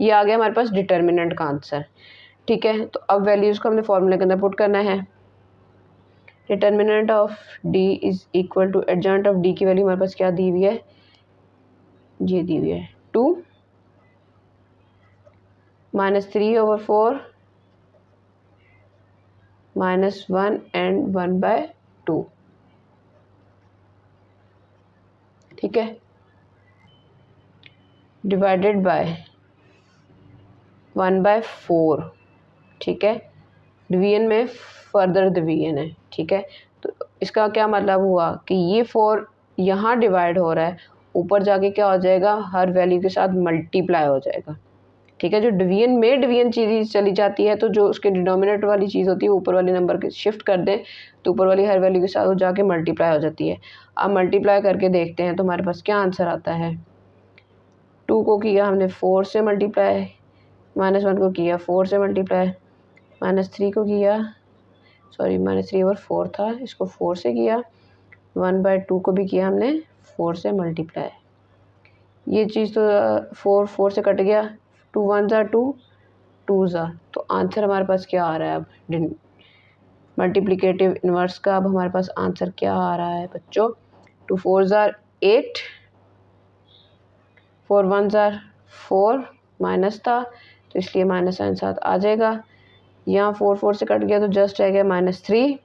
ये आ गया हमारे पास डिटर्मिनेंट का आंसर। ठीक है, तो अब वैल्यूज़ को हमने फॉर्मूले के अंदर पुट करना है। Determinant of D is equal to adjoint of D की वैल्यू हमारे पास क्या दी हुई है, ये दी हुई है 2 माइनस 3/4 माइनस 1 and 1/2। ठीक है, डिवाइडेड बाय 1/4। ठीक है, डिवीजन में फर्दर डिवीजन है। ठीक है, तो इसका क्या मतलब हुआ कि ये 4 यहाँ डिवाइड हो रहा है, ऊपर जाके क्या हो जाएगा, हर वैल्यू के साथ मल्टीप्लाई हो जाएगा। ठीक है, जो डिवीजन में डिवीजन चीज़ चली जाती है, तो जो उसके डिनोमिनेटर वाली चीज़ होती है ऊपर वाले नंबर के शिफ्ट कर दें, तो ऊपर वाली हर वैल्यू के साथ वो जाके मल्टीप्लाई हो जाती है। अब मल्टीप्लाई करके देखते हैं तो हमारे पास क्या आंसर आता है। 2 को किया हमने 4 से मल्टीप्लाई, माइनस 1 को किया 4 से मल्टीप्लाई, माइनस 3 को किया, सॉरी माइनस 3/4 था, इसको 4 से किया, 1/2 को भी किया हमने 4 से मल्टीप्लाई। ये चीज़ तो 4 से कट गया, 2 1 ज़ा 2, 2 ज़ा, तो आंसर हमारे पास क्या आ रहा है, अब मल्टीप्लिकेटिव इन्वर्स का अब हमारे पास आंसर क्या आ रहा है बच्चों, 2 4 ज़ा 8, 4 1 ज़ा 4, माइनस था तो इसलिए माइनस साइन साथ आ जाएगा। यहाँ 4 से कट गया तो जस्ट रह गया -3,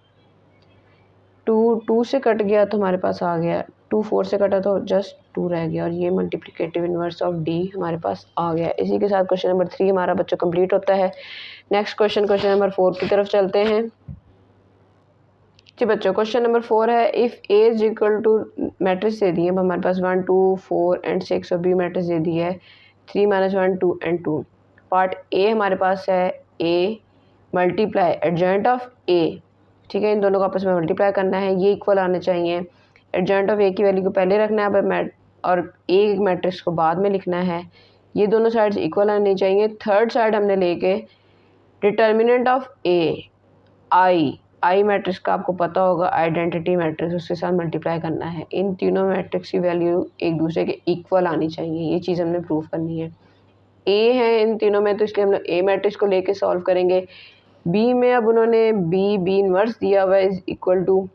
2 से कट गया तो हमारे पास आ गया 2 4 से कटा तो जस्ट 2 रह गया, और ये मल्टीप्लिकेटिव इन्वर्स ऑफ डी हमारे पास आ गया। इसी के साथ क्वेश्चन नंबर 3 हमारा बच्चों कंप्लीट होता है। नेक्स्ट क्वेश्चन नंबर 4 की तरफ चलते हैं। जी बच्चों, क्वेश्चन नंबर 4 है, if A is equal to matrix दे दी है हमारे पास 1 2 4 and 6, और बी मैट्रिक्स दे दी है 3 -1 2 and 2। पार्ट ए हमारे पास है A multiply adjoint of A. ठीक है, इन दोनों को आपस में मल्टीप्लाई करना है, ये इक्वल आने चाहिए। एडजॉइंट ऑफ ए की वैल्यू को पहले रखना है और ए मैट्रिक्स को बाद में लिखना है। ये दोनों साइड्स इक्वल आनी चाहिए। थर्ड साइड हमने लेके determinant of A I matrix का आपको पता होगा, आइडेंटिटी मैट्रिक्स, उसके साथ मल्टीप्लाई करना है। इन तीनों मैट्रिक्स की वैल्यू एक दूसरे के इक्वल आनी चाहिए, ये चीज़ हमने प्रूव करनी है। ए है इन तीनों में, तो इसलिए हम लोग ए मैट्रिक्स को लेके सॉल्व करेंगे। बी में अब उन्होंने बी इनवर्स दिया हुआ है, is equal to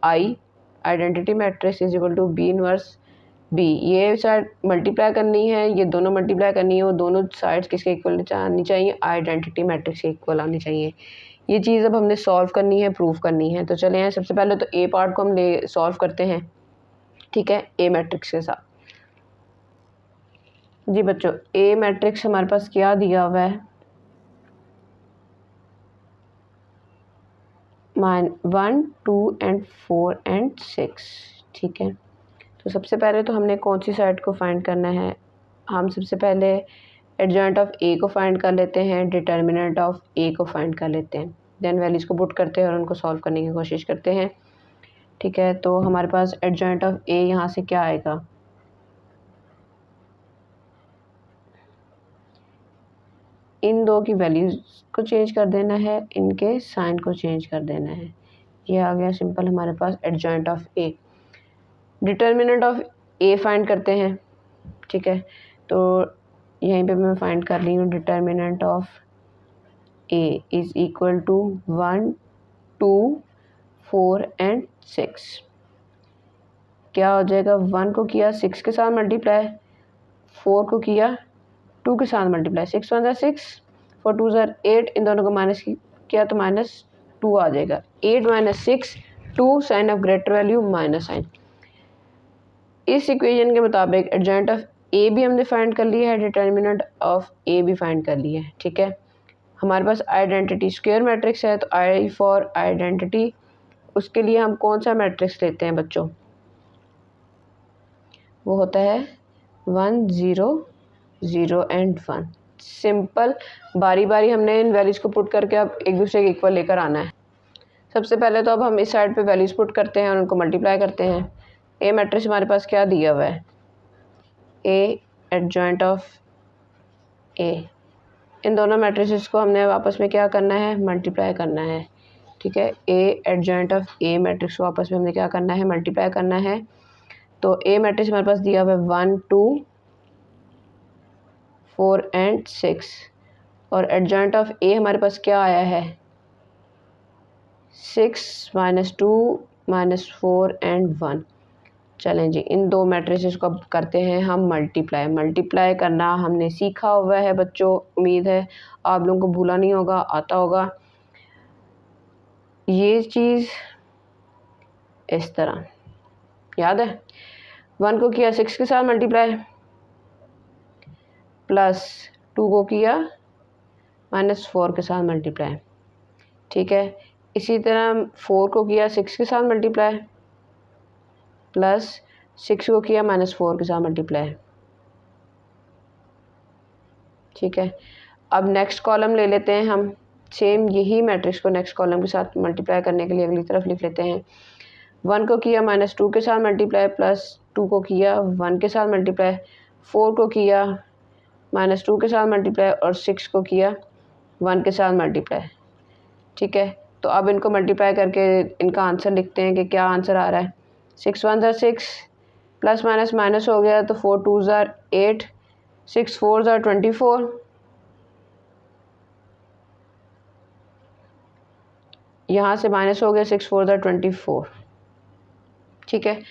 I, identity matrix is equal to B inverse B. ये साइड मल्टीप्लाई करनी है, ये दोनों मल्टीप्लाई करनी है, वो दोनों साइड्स किसके इक्वल आनी चाहिए, आइडेंटिटी मैट्रिक्स के इक्वल आनी चाहिए। ये चीज़ अब हमने सॉल्व करनी है, प्रूव करनी है। तो चले हैं, सबसे पहले तो ए पार्ट को हम ले सॉल्व करते हैं। ठीक है, ए मैट्रिक्स के साथ। जी बच्चों, ए मैट्रिक्स हमारे पास क्या दिया हुआ है, 1 2 and 4 and 6। ठीक है, तो सबसे पहले तो हमने कौन सी साइड को फाइंड करना है, हम सबसे पहले एडजॉइंट ऑफ ए को फाइंड कर लेते हैं, डिटर्मिनेंट ऑफ ए को फाइंड कर लेते हैं, देन वैल्यूज़ को पुट करते हैं और उनको सॉल्व करने की कोशिश करते हैं। ठीक है, तो हमारे पास एडजॉइंट ऑफ ए यहाँ से क्या आएगा, इन दो की वैल्यूज़ को चेंज कर देना है, इनके साइन को चेंज कर देना है। ये आ गया सिंपल हमारे पास adjoint of A. Determinant of A find करते हैं। ठीक है, तो यहीं पे मैं फाइंड कर रही हूँ, determinant of A is equal to 1, 2, 4 and 6। क्या हो जाएगा, 1 को किया 6 के साथ मल्टीप्लाई, 4 को किया 2 के साथ मल्टीप्लाई, 6 1 6, 4 2 8, इन दोनों को माइनस किया तो -2 आ जाएगा। 8 - 6 2, sign of greater value minus sign. इस इक्वेशन के मुताबिक एडजॉइंट ऑफ ए भी हमने फाइंड कर लिया है, डिटर्मिनेंट ऑफ ए भी फाइंड कर लिया है। ठीक है, हमारे पास आइडेंटिटी स्क्वायर मैट्रिक्स है, तो आई फॉर आइडेंटिटी, उसके लिए हम कौन सा मैट्रिक्स लेते हैं बच्चों, वो होता है 1 0 0 एंड 1। सिंपल, बारी बारी हमने इन वैल्यूज़ को पुट करके अब एक दूसरे के इक्वल लेकर आना है। सबसे पहले तो अब हम इस साइड पे वैल्यूज़ पुट करते हैं और उनको मल्टीप्लाई करते हैं। ए मैट्रिक्स हमारे पास क्या दिया हुआ है, ए एडजॉइंट ऑफ ए, इन दोनों मैट्रिसेस को हमने आपस में क्या करना है, मल्टीप्लाई करना है। ठीक है, ए एडजॉइंट ऑफ ए मैट्रिक्स को आपस में हमने क्या करना है, मल्टीप्लाई करना है। तो ए मैट्रिक्स हमारे पास दिया हुआ है 1 2 4 एंड 6, और एडजॉइंट ऑफ ए हमारे पास क्या आया है, 6 -2 -4 एंड 1। चलें जी, इन दो मैट्रिसेस को अब करते हैं हम मल्टीप्लाई। मल्टीप्लाई करना हमने सीखा हुआ है बच्चों, उम्मीद है आप लोगों को भूला नहीं होगा, आता होगा। ये चीज़ इस तरह याद है, 1 को किया 6 के साथ मल्टीप्लाई, प्लस 2 को किया -4 के साथ मल्टीप्लाई। ठीक है, इसी तरह 4 को किया 6 के साथ मल्टीप्लाई, प्लस 6 को किया -4 के साथ मल्टीप्लाई। ठीक है, अब नेक्स्ट कॉलम ले लेते हैं हम, सेम यही मैट्रिक्स को नेक्स्ट कॉलम के साथ मल्टीप्लाई करने के लिए अगली तरफ लिख लेते हैं। 1 को किया -2 के साथ मल्टीप्लाई, प्लस 2 को किया 1 के साथ मल्टीप्लाई, 4 को किया -2 के साथ मल्टीप्लाई और 6 को किया 1 के साथ मल्टीप्लाई। ठीक है, तो अब इनको मल्टीप्लाई करके इनका आंसर लिखते हैं कि क्या आंसर आ रहा है। 6 1 6, प्लस माइनस माइनस हो गया तो 4 2 8, 6 4 24, यहाँ से माइनस हो गया 6 4 24। ठीक है,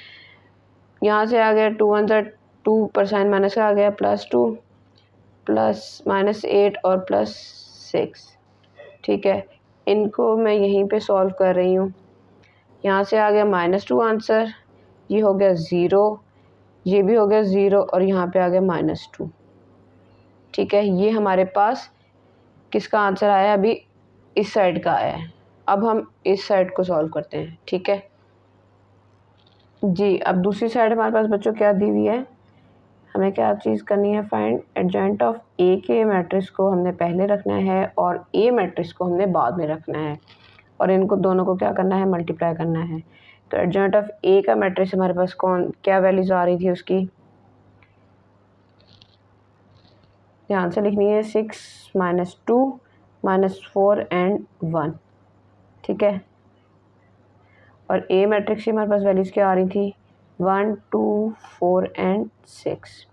यहाँ से आ गया 2 1 2 पर साइन माइनस का आ गया, +2 प्लस -8 और +6। ठीक है, इनको मैं यहीं पे सॉल्व कर रही हूँ। यहाँ से आ गया -2 आंसर, ये हो गया 0, ये भी हो गया 0 और यहाँ पे आ गया -2। ठीक है, ये हमारे पास किसका आंसर आया, अभी इस साइड का आया है। अब हम इस साइड को सॉल्व करते हैं। ठीक है जी, अब दूसरी साइड हमारे पास बच्चों क्या दी हुई है, हमें क्या चीज़ करनी है, फाइंड एडजॉइंट ऑफ ए के मैट्रिक्स को हमने पहले रखना है और ए मैट्रिक्स को हमने बाद में रखना है, और इनको दोनों को क्या करना है, मल्टीप्लाई करना है। तो एडजॉइंट ऑफ ए का मैट्रिक्स हमारे पास कौन क्या वैल्यूज आ रही थी उसकी, ध्यान से लिखनी है, 6 -2 -4 एंड 1। ठीक है, और ए मैट्रिक्स की हमारे पास वैल्यूज़ क्या आ रही थी, 1 2 4 एंड 6।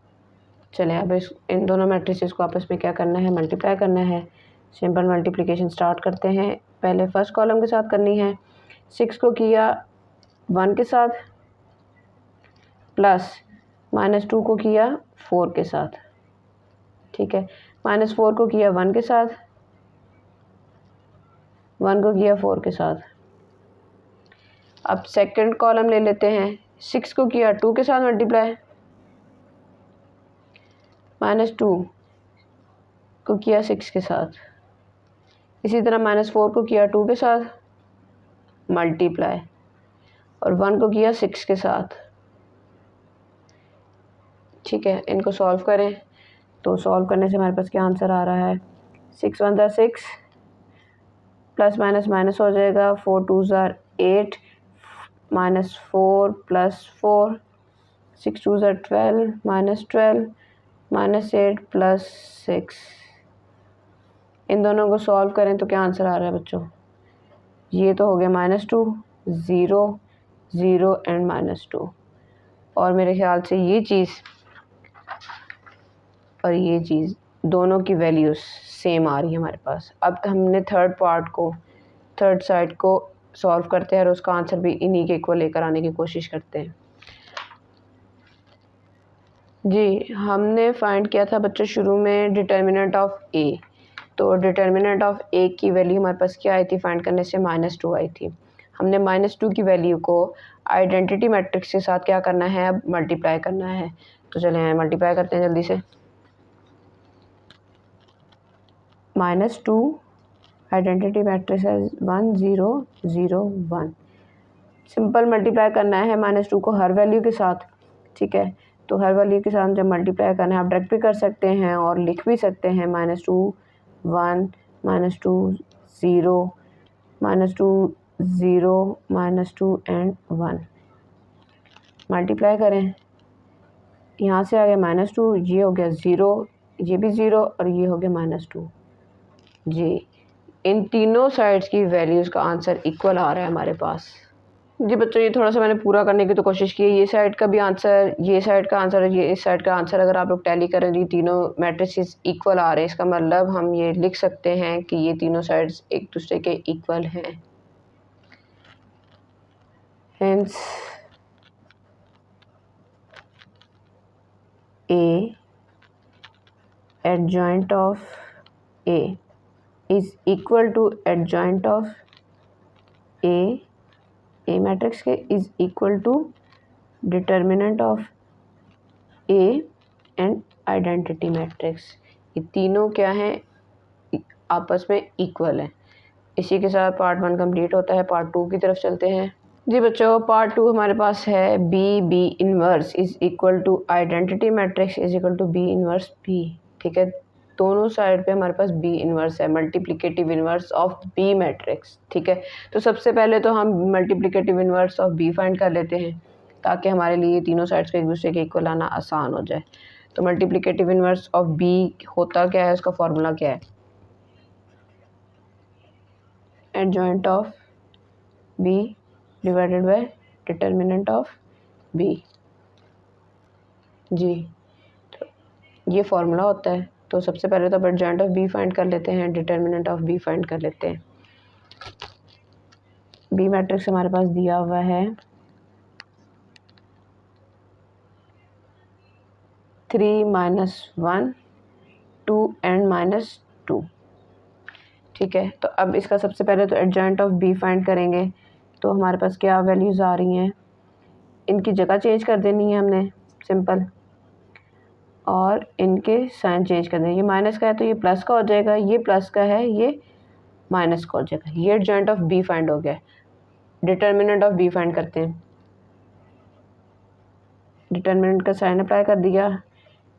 चलें अब इन दोनों मैट्रिसेस को आपस में क्या करना है, मल्टीप्लाई करना है। सिंपल मल्टीप्लिकेशन स्टार्ट करते हैं, पहले फर्स्ट कॉलम के साथ करनी है। 6 को किया 1 के साथ, प्लस -2 को किया 4 के साथ। ठीक है, -4 को किया 1 के साथ, 1 को किया 4 के साथ। अब सेकंड कॉलम ले लेते हैं, 6 को किया 2 के साथ मल्टीप्लाई, -2 को किया 6 के साथ, इसी तरह -4 को किया 2 के साथ मल्टीप्लाई, और 1 को किया 6 के साथ। ठीक है, इनको सॉल्व करें। तो सॉल्व करने से हमारे पास क्या आंसर आ रहा है, 6 1 ज़ा 6, प्लस माइनस माइनस हो जाएगा, 4 2 ज़ा 8, -4 + 4, 6 2 ज़ा 12, -12, -8 + 6। इन दोनों को सॉल्व करें तो क्या आंसर आ रहा है बच्चों, ये तो हो गया -2, 0 0 एंड -2। और मेरे ख्याल से ये चीज़ और ये चीज़ दोनों की वैल्यूज़ सेम आ रही है हमारे पास। अब हमने थर्ड साइड को सॉल्व करते हैं और उसका आंसर भी इन्हीं के इक्वल लेकर आने की कोशिश करते हैं। जी, हमने फाइंड किया था बच्चों शुरू में डिटर्मिनेंट ऑफ ए। तो डिटर्मिनेंट ऑफ ए की वैल्यू हमारे पास क्या आई थी, फाइंड करने से -2 आई थी। हमने -2 की वैल्यू को आइडेंटिटी मैट्रिक्स के साथ क्या करना है, अब मल्टीप्लाई करना है। तो चलें मल्टीप्लाई करते हैं जल्दी से। -2 आइडेंटिटी मैट्रिक्स है 1 0 0 1। सिंपल मल्टीप्लाई करना है -2 को हर वैल्यू के साथ, ठीक है। तो हर वैल्यू के साथ जब मल्टीप्लाई करना है, आप डायरेक्ट भी कर सकते हैं और लिख भी सकते हैं, -2 1 -2 0 -2 0 -2 एंड 1। मल्टीप्लाई करें, यहाँ से आ गया -2, ये हो गया 0, ये भी 0 और ये हो गया -2। जी, इन तीनों साइड्स की वैल्यूज़ का आंसर इक्वल आ रहा है हमारे पास। जी बच्चों, ये थोड़ा सा मैंने पूरा करने की तो कोशिश की है। ये साइड का भी आंसर, ये साइड का आंसर, ये इस साइड का आंसर अगर आप लोग टैली करें तो ये तीनों मैट्रिसेस इक्वल आ रहे हैं। इसका मतलब हम ये लिख सकते हैं कि ये तीनों साइड्स एक दूसरे के इक्वल हैं। Hence A adjoint of A is equal to adjoint of A matrix के is equal to determinant of A and identity matrix. ये तीनों क्या हैं, आपस में इक्वल है। इसी के साथ पार्ट 1 कंप्लीट होता है। पार्ट 2 की तरफ चलते हैं। जी बच्चों, पार्ट 2 हमारे पास है B inverse is equal to identity matrix is equal to B inverse B. ठीक है, दोनों साइड पे हमारे पास बी इनवर्स है, multiplicative inverse of B matrix. ठीक है, तो सबसे पहले तो हम multiplicative inverse of B find कर लेते हैं ताकि हमारे लिए तीनों साइड्स को एक दूसरे के इक्वल आना आसान हो जाए। तो मल्टीप्लिकेटिव इनवर्स ऑफ बी होता क्या है, उसका फॉर्मूला क्या है, adjoint of B divided by determinant of B. जी, तो ये फॉर्मूला होता है। तो सबसे पहले तो एडजॉइंट ऑफ बी फाइंड कर लेते हैं, डिटर्मिनेंट ऑफ बी फाइंड कर लेते हैं। बी मैट्रिक्स हमारे पास दिया हुआ है 3 -1 2 एंड -2। ठीक है, तो अब इसका सबसे पहले तो एडजॉइंट ऑफ बी फाइंड करेंगे। तो हमारे पास क्या वैल्यूज़ आ रही हैं, इनकी जगह चेंज कर देनी है हमने सिंपल, और इनके साइन चेंज कर देंगे। ये माइनस का है तो ये प्लस का हो जाएगा, ये प्लस का है ये माइनस का हो जाएगा। ये एडजॉइंट ऑफ बी फाइंड हो गया। डिटर्मिनेंट ऑफ बी फाइंड करते हैं। डिटर्मिनेंट का साइन अप्लाई कर दिया,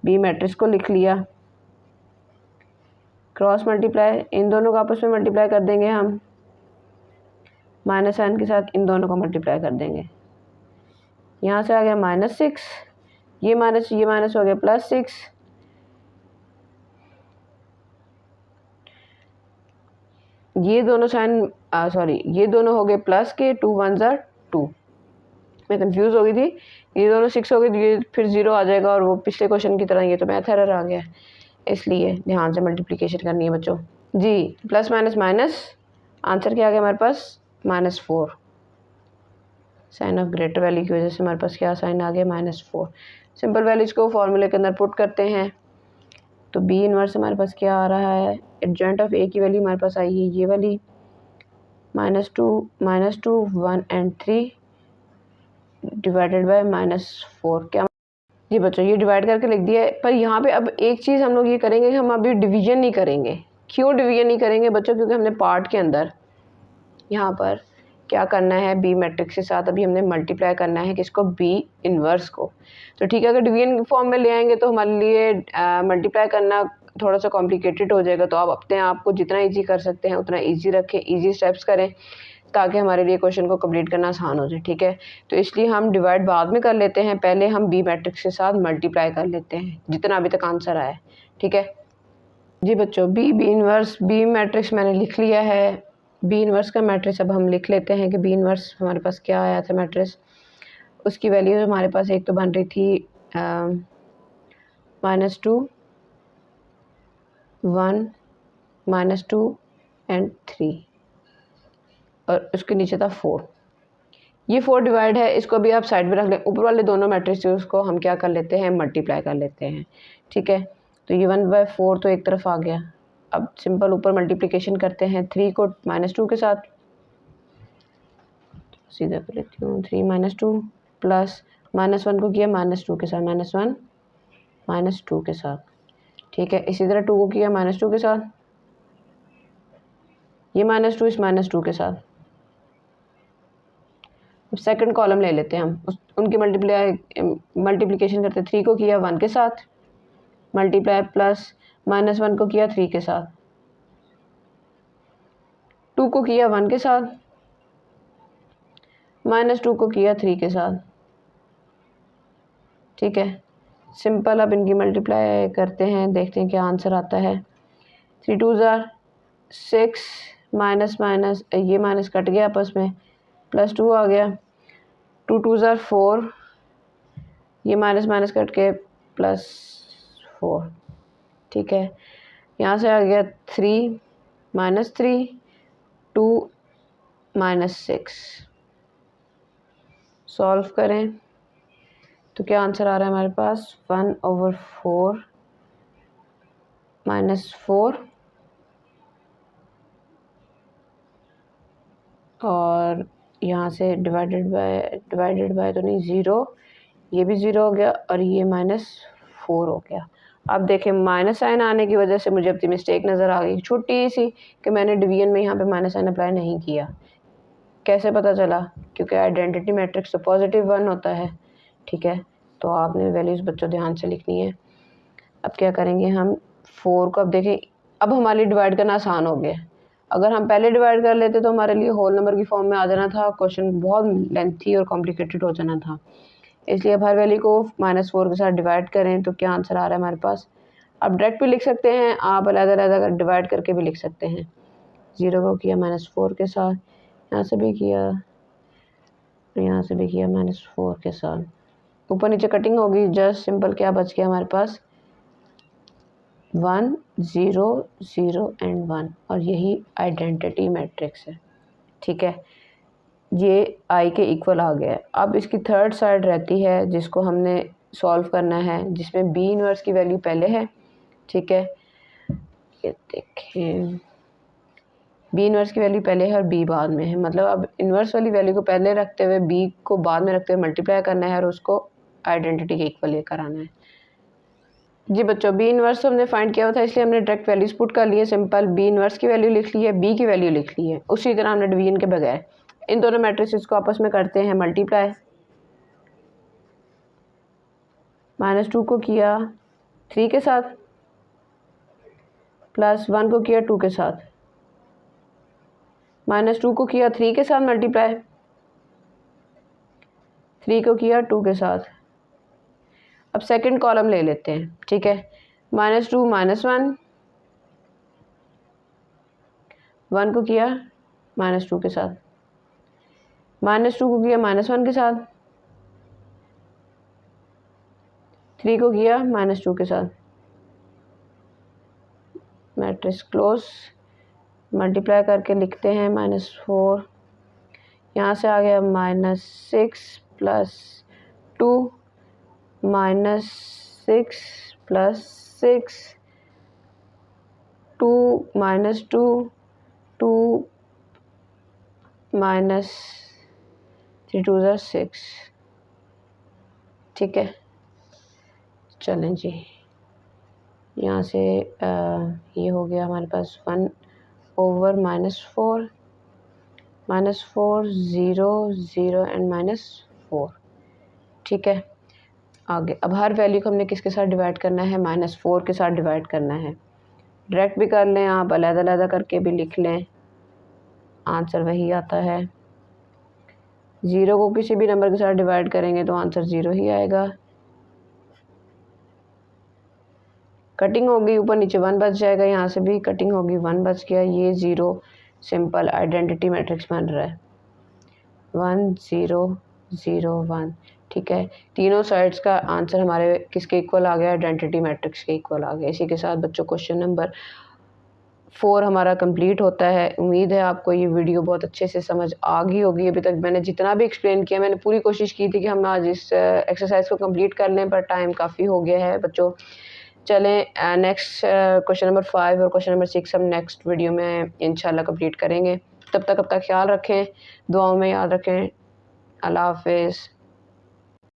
बी मैट्रिक्स को लिख लिया, क्रॉस मल्टीप्लाई, इन दोनों को आपस में मल्टीप्लाई कर देंगे हम, माइनस साइन के साथ इन दोनों को मल्टीप्लाई कर देंगे। यहाँ से आ गया -6, ये माइनस हो गया +6, ये दोनों साइन ये दोनों हो गए प्लस के, 2 1 ज़ा 2। मैं कंफ्यूज हो गई थी, ये दोनों 6 हो गए तो ये फिर 0 आ जाएगा, और वो पिछले क्वेश्चन की तरह ये तो मैथ एरर आ गया, इसलिए ध्यान से मल्टीप्लिकेशन करनी है बच्चों। जी, प्लस माइनस माइनस, आंसर क्या आ गया हमारे पास -4। साइन ऑफ ग्रेटर वैल्यू की वजह से हमारे पास क्या साइन आ गया -4। सिंपल वैल्यूज को फॉर्मूले के अंदर पुट करते हैं। तो बी इनवर्स हमारे पास क्या आ रहा है, एडजॉइंट ऑफ ए की वैल्यू हमारे पास आई है ये वाली, -2 1 एंड 3 डिवाइडेड बाय -4। क्या जी बच्चों, ये डिवाइड करके लिख दिया है। पर यहाँ पे अब एक चीज़ हम लोग ये करेंगे, हम अभी डिवीजन नहीं करेंगे। क्यों डिवीजन नहीं करेंगे बच्चों, क्योंकि हमने पार्ट के अंदर यहाँ पर क्या करना है, बी मैट्रिक्स के साथ अभी हमने मल्टीप्लाई करना है किसको, बी इन्वर्स को। तो ठीक है, अगर डिवीजन फॉर्म में ले आएंगे तो हमारे लिए मल्टीप्लाई करना थोड़ा सा कॉम्प्लिकेटेड हो जाएगा। तो आप अपने आप को जितना ईजी कर सकते हैं उतना ईजी रखें, ईजी स्टेप्स करें ताकि हमारे लिए क्वेश्चन को कंप्लीट करना आसान हो जाए। ठीक है, तो इसलिए हम डिवाइड बाद में कर लेते हैं, पहले हम बी मैट्रिक्स के साथ मल्टीप्लाई कर लेते हैं जितना अभी तक आंसर आया है। ठीक है जी बच्चों, बी इन्वर्स बी मैट्रिक्स मैंने लिख लिया है। बी इन्वर्स का मैट्रिक्स अब हम लिख लेते हैं कि बी इन्वर्स हमारे पास क्या आया था मैट्रिक्स। उसकी वैल्यू हमारे पास एक तो बन रही थी -2, 1, -2 एंड 3 और उसके नीचे था 4। ये 4 डिवाइड है, इसको भी आप साइड में रख लें। ऊपर वाले दोनों मैट्रिक्स को हम क्या कर लेते हैं, मल्टीप्लाई कर लेते हैं। ठीक है, तो ये 1/4 तो एक तरफ आ गया। अब सिंपल ऊपर मल्टीप्लिकेशन करते हैं 3 को -2 के साथ, सीधा कर लेती हूँ 3 -2 प्लस -1 को किया -2 के साथ, -1 -2 के साथ। ठीक है, इसी तरह 2 को किया -2 के साथ, ये -2 इस -2 के साथ। अब सेकंड कॉलम ले लेते हैं हम, उनकी मल्टीप्लिकेशन करते 3 को किया 1 के साथ, मल्टीप्लाई प्लस -1 को किया 3 के साथ, 2 को किया 1 के साथ, -2 को किया 3 के साथ। ठीक है, सिंपल अब इनकी मल्टीप्लाई करते हैं, देखते हैं क्या आंसर आता है। 3 2 ज़ार 6 माइनस माइनस ये माइनस कट गया आपस में, +2 आ गया। 2 2 ज़ार 4, ये माइनस माइनस कट के +4। ठीक है, यहाँ से आ गया 3 -3 2 -6। सॉल्व करें तो क्या आंसर आ रहा है हमारे पास, 1/4 -4 और यहाँ से डिवाइडेड बाय तो नहीं, 0, ये भी 0 हो गया और ये -4 हो गया। अब देखें माइनस साइन आने की वजह से मुझे अपनी मिस्टेक नज़र आ गई छोटी सी कि मैंने डिवीजन में यहाँ पे माइनस साइन अप्लाई नहीं किया। कैसे पता चला, क्योंकि आइडेंटिटी मैट्रिक्स तो +1 होता है। ठीक है, तो आपने वैल्यूज़ बच्चों ध्यान से लिखनी है। अब क्या करेंगे हम 4 को, अब देखें अब हमारे लिए डिवाइड करना आसान हो गया। अगर हम पहले डिवाइड कर लेते तो हमारे लिए होल नंबर की फॉर्म में आ जाना था, क्वेश्चन बहुत लेंथी और कॉम्प्लिकेटेड हो जाना था। इसलिए अब हर वैल्यू को -4 के साथ डिवाइड करें तो क्या आंसर आ रहा है हमारे पास। आप डायरेक्ट भी लिख सकते हैं, आप अलग-अलग डिवाइड करके भी लिख सकते हैं। 0 को किया -4 के साथ, यहाँ से भी किया, यहाँ से भी किया -4 के साथ, ऊपर नीचे कटिंग होगी, जस्ट सिंपल क्या बच गया हमारे पास 1 0 0 एंड 1, और यही आइडेंटिटी मैट्रिक्स है। ठीक है, ये आई के इक्वल आ गया है। अब इसकी थर्ड साइड रहती है जिसको हमने सॉल्व करना है, जिसमें बी इन्वर्स की वैल्यू पहले है। ठीक है, ये देखें बी इन्वर्स की वैल्यू पहले है और बी बाद में है, मतलब अब इन्वर्स वाली वैल्यू को पहले रखते हुए बी को बाद में रखते हुए मल्टीप्लाई करना है और उसको आइडेंटिटी के इक्वल लेकर आना है। जी बच्चों, बी इन्वर्स तो हमने फाइंड किया हुआ था, इसलिए हमने डायरेक्ट वैल्यूज पुट कर लिए। सिंपल बी इन्वर्स की वैल्यू लिख ली है, बी की वैल्यू लिख ली है, उसी तरह हमने डिवीजन के बगैर इन दोनों मैट्रिक्स को आपस में करते हैं मल्टीप्लाई। -2 को किया 3 के साथ, +1 को किया 2 के साथ, -2 को किया 3 के साथ मल्टीप्लाई, 3 को किया 2 के साथ। अब सेकंड कॉलम ले लेते हैं। ठीक है, -2 -1, 1 को किया -2 के साथ, -2 को किया -1 के साथ, 3 को किया -2 के साथ। मैट्रिक्स क्लोज, मल्टीप्लाई करके लिखते हैं -4, यहाँ से आ गया -6 + 2 -6 + 6 2 -2 2 -3 2 ज़ार 6। ठीक है, चलें जी, यहाँ से ये हो गया हमारे पास 1/-4 -4 0 0 एंड -4। ठीक है, आगे अब हर वैल्यू को हमने किसके साथ डिवाइड करना है, -4 के साथ डिवाइड करना है। डायरेक्ट भी कर लें आप, अलग-अलग करके भी लिख लें, आंसर वही आता है। 0 को किसी भी नंबर के साथ डिवाइड करेंगे तो आंसर 0 ही आएगा। कटिंग होगी ऊपर नीचे 1 बच जाएगा, यहाँ से भी कटिंग होगी 1 बच गया, ये 0 सिंपल आइडेंटिटी मैट्रिक्स बन रहा है 1 0 0 1। ठीक है, तीनों साइड्स का आंसर हमारे किसके इक्वल आ गया, आइडेंटिटी मैट्रिक्स के इक्वल आ गया। इसी के साथ बच्चों क्वेश्चन नंबर 4 हमारा कंप्लीट होता है। उम्मीद है आपको ये वीडियो बहुत अच्छे से समझ आ गई होगी। अभी तक मैंने जितना भी एक्सप्लेन किया, मैंने पूरी कोशिश की थी कि हम आज इस एक्सरसाइज को कंप्लीट कर लें, पर टाइम काफ़ी हो गया है बच्चों। चलें नेक्स्ट क्वेश्चन नंबर 5 और क्वेश्चन नंबर 6 हम नेक्स्ट वीडियो में इंशाल्लाह कंप्लीट करेंगे। तब तक अपना ख्याल रखें, दुआओं में याद रखें। अल्लाह हाफिज़।